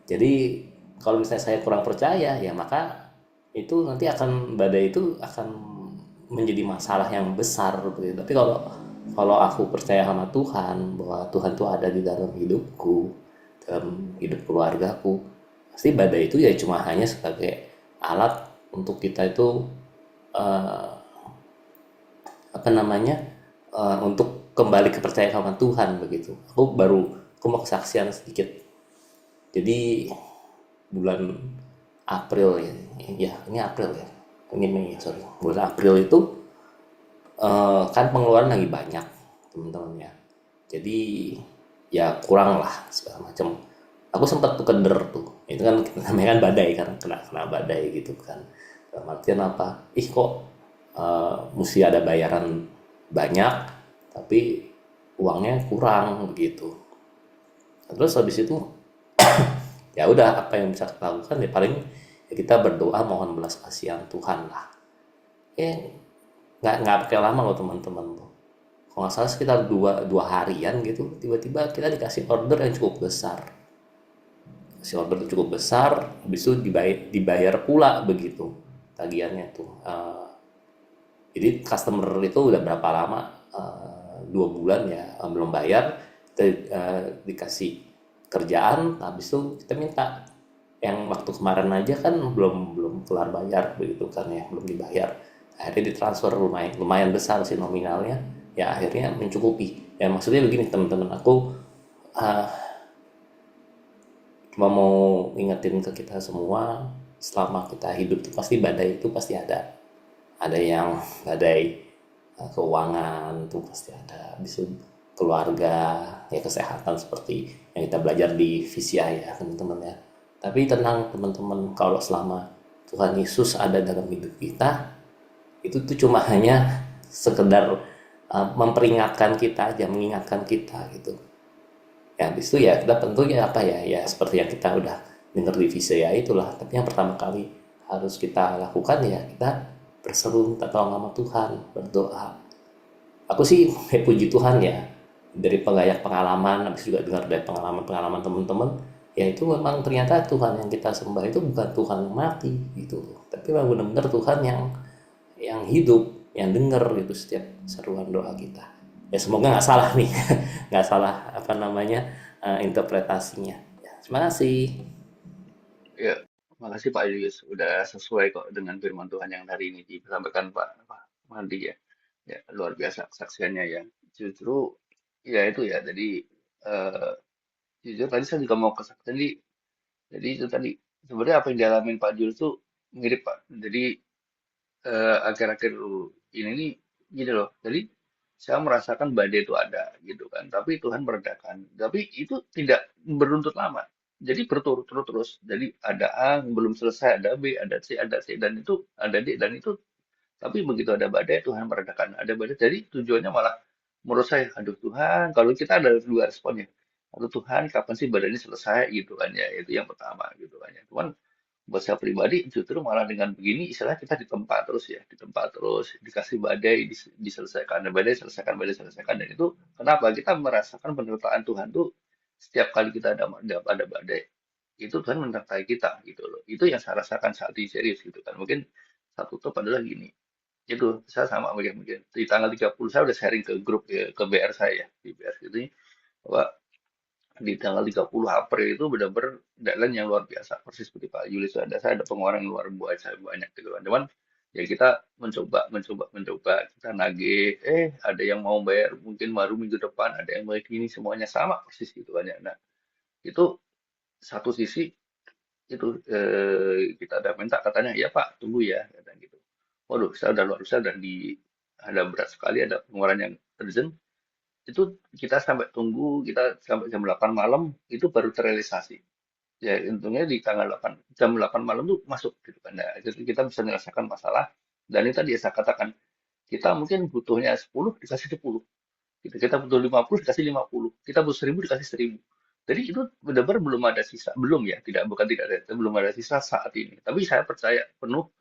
Jadi kalau misalnya saya kurang percaya ya maka itu nanti akan badai itu akan menjadi masalah yang besar gitu. Tapi kalau aku percaya sama Tuhan bahwa Tuhan tuh ada di dalam hidupku, dalam hidup keluargaku, pasti badai itu ya cuma hanya sebagai alat untuk kita itu untuk kembali kepercayaan sama Tuhan begitu. Aku mau kesaksian sedikit. Jadi bulan April ya ini April ya, ini Mei sorry, bulan April itu kan pengeluaran lagi banyak teman-teman ya. Jadi ya kurang lah segala macam. Aku sempat tuh keder tuh, itu kan namanya kan badai kan, kena badai gitu kan. Dalam artian apa? Kok mesti ada bayaran banyak tapi uangnya kurang begitu. Terus habis itu ya udah apa yang bisa kita lakukan ya paling ya kita berdoa mohon belas kasihan Tuhan lah. Nggak pakai lama loh teman-teman tuh. Kalau nggak salah sekitar dua harian gitu tiba-tiba kita dikasih order yang cukup besar. Habis itu dibayar pula begitu tagihannya tuh. Jadi customer itu udah berapa lama 2 bulan ya belum bayar, kita dikasih kerjaan, habis itu kita minta yang waktu kemarin aja kan belum kelar bayar begitu kan ya, belum dibayar. Akhirnya ditransfer lumayan besar sih nominalnya, ya akhirnya mencukupi. Ya maksudnya begini teman-teman, aku cuma mau ingetin ke kita semua, selama kita hidup itu pasti badai itu pasti ada yang badai keuangan tuh pasti ada, bisa keluarga ya, kesehatan seperti yang kita belajar di VCI ya teman-teman ya. Tapi tenang teman-teman, kalau selama Tuhan Yesus ada dalam hidup kita, itu tuh cuma hanya sekedar memperingatkan kita aja, mengingatkan kita gitu ya. Habis itu ya kita tentunya ya seperti yang kita udah dengar di VCI itulah. Tapi yang pertama kali harus kita lakukan ya kita berseru minta tolong sama Tuhan, berdoa. Aku sih puji Tuhan ya, dari banyak pengalaman, habis juga dengar dari pengalaman-pengalaman teman-teman, ya itu memang ternyata Tuhan yang kita sembah itu bukan Tuhan yang mati gitu, tapi memang benar-benar Tuhan yang hidup, yang dengar gitu setiap seruan doa kita. Ya semoga nggak salah nih, nggak salah apa namanya interpretasinya. Ya, terima kasih. Ya, makasih Pak Julius. Udah sesuai kok dengan firman Tuhan yang hari ini disampaikan Pak Mandi ya. Ya, luar biasa kesaksiannya ya. Justru ya itu ya. Jadi eh, jujur tadi saya juga mau kesaksian jadi itu tadi sebenarnya apa yang dialamin Pak Julius tuh mirip Pak. Jadi akhir-akhir ini nih gini loh. Jadi saya merasakan badai itu ada gitu kan. Tapi Tuhan meredakan. Tapi itu tidak beruntut lama. Jadi berturut-turut terus. Jadi ada A belum selesai, ada B, ada C dan itu ada D dan itu. Tapi begitu ada badai Tuhan meredakan. Ada badai. Jadi tujuannya malah menurut saya, aduh Tuhan, kalau kita ada dua responnya. Aduh Tuhan, kapan sih badai ini selesai gitu kan ya. Itu yang pertama gitu kan ya. Cuman buat saya pribadi justru malah dengan begini istilah kita ditempa terus ya ditempa terus dikasih badai diselesaikan badai selesaikan dan itu kenapa kita merasakan penyertaan Tuhan tuh setiap kali kita ada badai itu Tuhan menyertai kita gitu loh itu yang saya rasakan saat ini serius gitu kan mungkin satu tuh adalah gini itu saya sama mungkin di tanggal 30 saya udah sharing ke grup ya, ke BR saya di BR gitu bahwa di tanggal 30 April itu benar-benar deadline yang luar biasa persis seperti Pak Julius saya ada pengeluaran yang luar biasa banyak gitu kan cuman ya kita mencoba kita nagih ada yang mau bayar mungkin baru minggu depan ada yang bayar gini semuanya sama persis gitu kan ya nah itu satu sisi itu kita ada minta katanya ya Pak tunggu ya dan gitu waduh saya udah luar biasa dan ada berat sekali ada pengeluaran yang urgent itu kita sampai tunggu kita sampai jam 8 malam itu baru terrealisasi ya untungnya di tanggal 8 jam 8 malam tuh masuk gitu kan nah, jadi kita bisa menyelesaikan masalah dan itu tadi saya katakan kita mungkin butuhnya 10 dikasih 10 gitu. Kita butuh 50 dikasih 50 kita butuh 1000 dikasih 1000 jadi itu benar-benar belum ada sisa belum ya tidak bukan tidak ada belum ada sisa saat ini tapi saya percaya penuh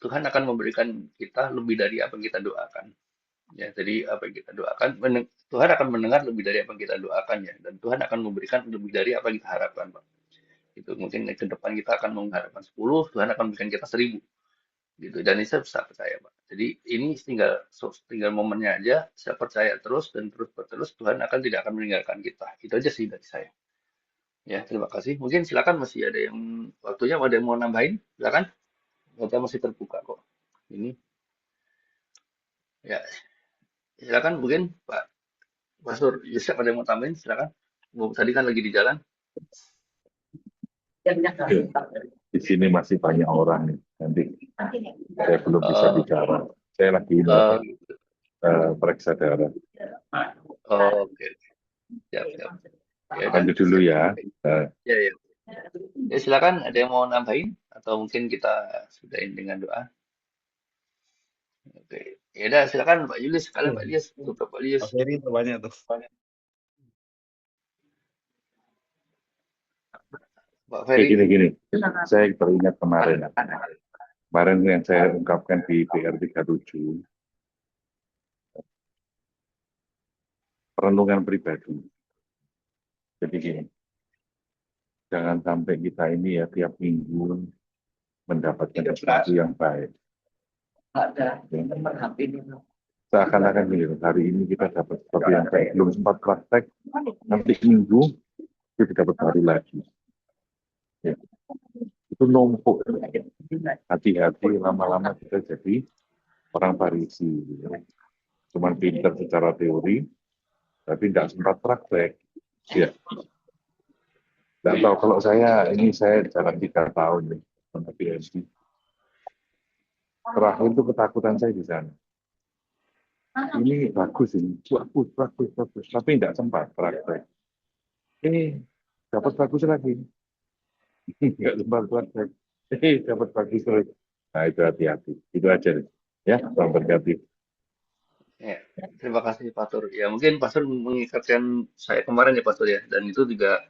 Tuhan akan memberikan kita lebih dari apa yang kita doakan ya jadi apa yang kita doakan Tuhan akan mendengar lebih dari apa yang kita doakan ya dan Tuhan akan memberikan lebih dari apa yang kita harapkan Pak itu mungkin ke depan kita akan mengharapkan 10 Tuhan akan memberikan kita 1000 gitu dan ini saya bisa percaya Pak jadi ini tinggal momennya aja saya percaya terus dan terus Tuhan tidak akan meninggalkan kita itu aja sih dari saya ya terima kasih mungkin silakan masih ada yang waktunya ada yang mau nambahin silakan kita masih terbuka kok ini ya silakan mungkin Pak Pastor Yusuf ada yang mau tambahin silakan tadi kan lagi di jalan di sini masih banyak orang nih. Nanti saya belum bisa bicara. Saya lagi periksa darah. Oke. Siap. Ya, lanjut dulu ya. Ya, silakan ada yang mau nambahin atau mungkin kita sudahin dengan doa. Oke. Ya udah silakan Pak Julius, sekalian Pak Julius, tutup Pak Julius. Ferry banyak tuh. Pak Ferry. Gini. Saya teringat kemarin yang saya ungkapkan di PR 37 perenungan pribadi. Jadi gini, jangan sampai kita ini ya tiap minggu mendapatkan sesuatu yang baik. Seakan-akan gini, hari ini kita dapat sesuatu yang baik, belum sempat praktek, nanti minggu kita dapat baru lagi. Ya. Itu numpuk. Hati-hati lama-lama kita jadi orang Farisi. Ya. Cuman pintar secara teori, tapi tidak sempat praktek. Ya. Tidak tahu kalau saya jalan 3 tahun nih, sama PhD. Terakhir itu ketakutan saya di sana. Ini bagus ini, bagus, tapi tidak sempat praktek. Dapat bagus lagi. Nggak sempat praktek. Dapat bagus lagi. Nah itu hati-hati. Itu aja deh. Ya, salam berkati. Ya, terima kasih Pastor. Ya mungkin Pastor mengingatkan saya kemarin ya Pastor ya, dan itu juga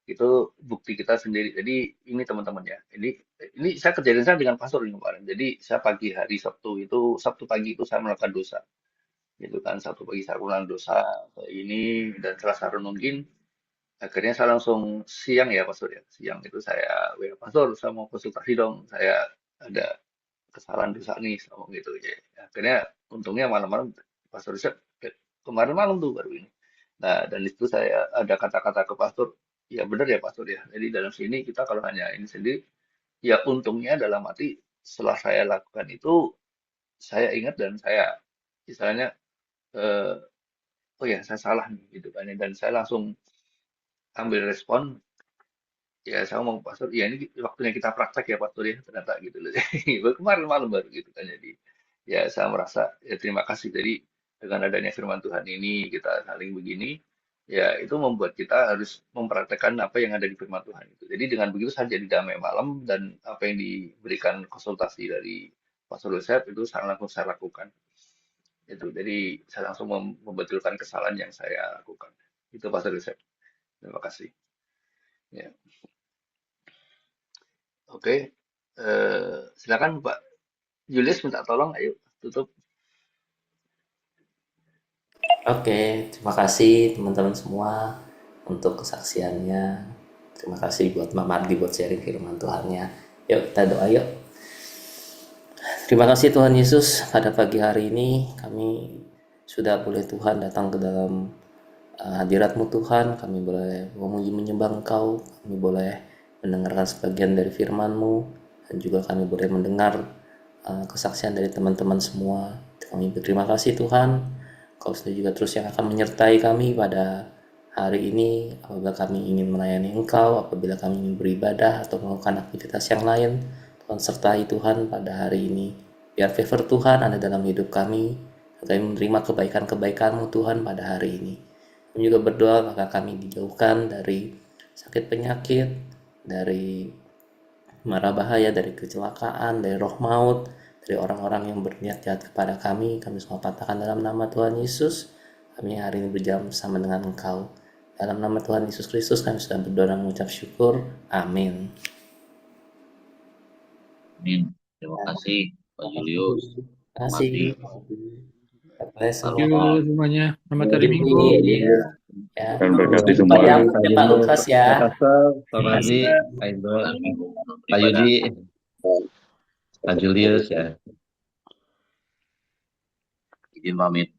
Itu bukti kita sendiri. Jadi ini teman-teman ya. Ini saya kejadian saya dengan pastor ini kemarin. Jadi saya pagi hari Sabtu pagi itu saya melakukan dosa. Gitu kan, Sabtu pagi saya melakukan dosa kayak ini dan setelah saya renungin, akhirnya saya langsung siang ya pastor ya. Siang itu saya WA pastor, saya mau konsultasi dong. Saya ada kesalahan dosa nih sama gitu ya. Akhirnya untungnya malam-malam pastor riset kemarin malam tuh baru ini. Nah, dan itu saya ada kata-kata ke pastor, ya benar ya pastor ya. Jadi dalam sini kita kalau hanya ini sendiri, ya untungnya dalam arti setelah saya lakukan itu, saya ingat dan saya misalnya, eh, oh ya saya salah nih gitu kan ya. Dan saya langsung ambil respon, ya saya ngomong pastor, ya ini waktunya kita praktek ya pastor ya ternyata gitu loh. Baru kemarin malam baru gitu kan. Jadi ya saya merasa ya terima kasih. Jadi dengan adanya firman Tuhan ini kita saling begini, ya itu membuat kita harus mempraktekkan apa yang ada di firman Tuhan itu. Jadi dengan begitu saya jadi damai malam dan apa yang diberikan konsultasi dari Pastor Yosef itu saya langsung saya lakukan. Itu jadi saya langsung membetulkan kesalahan yang saya lakukan. Itu Pastor Yosef. Terima kasih. Ya, oke. Silakan Pak Julius minta tolong, ayo tutup. Oke, terima kasih teman-teman semua untuk kesaksiannya. Terima kasih buat Mbak Mardi buat sharing firman Tuhannya. Yuk kita doa yuk. Terima kasih Tuhan Yesus, pada pagi hari ini kami sudah boleh Tuhan datang ke dalam hadirat-Mu Tuhan. Kami boleh memuji menyembah Engkau, kami boleh mendengarkan sebagian dari firman-Mu, dan juga kami boleh mendengar kesaksian dari teman-teman semua. Kami berterima kasih Tuhan, Kau sudah juga terus yang akan menyertai kami pada hari ini apabila kami ingin melayani Engkau, apabila kami ingin beribadah atau melakukan aktivitas yang lain. Tuhan sertai Tuhan pada hari ini. Biar favor Tuhan ada dalam hidup kami, kami menerima kebaikan-kebaikan-Mu Tuhan pada hari ini. Kami juga berdoa maka kami dijauhkan dari sakit penyakit, dari mara bahaya, dari kecelakaan, dari roh maut, dari orang-orang yang berniat jahat kepada kami. Kami semua patahkan dalam nama Tuhan Yesus. Kami hari ini berjalan bersama dengan Engkau. Dalam nama Tuhan Yesus Kristus kami sudah berdoa dan mengucap syukur. Amin. Amin. Terima kasih Pak Julius. Terima kasih. Thank you semuanya. Selamat hari Minggu. Ya. Dan berkati semua. Pak Yakub ya Pak Lukas ya. Pak Mardi, Pak Indo, Pak Yudi, Pak Julius ya. Izin pamit.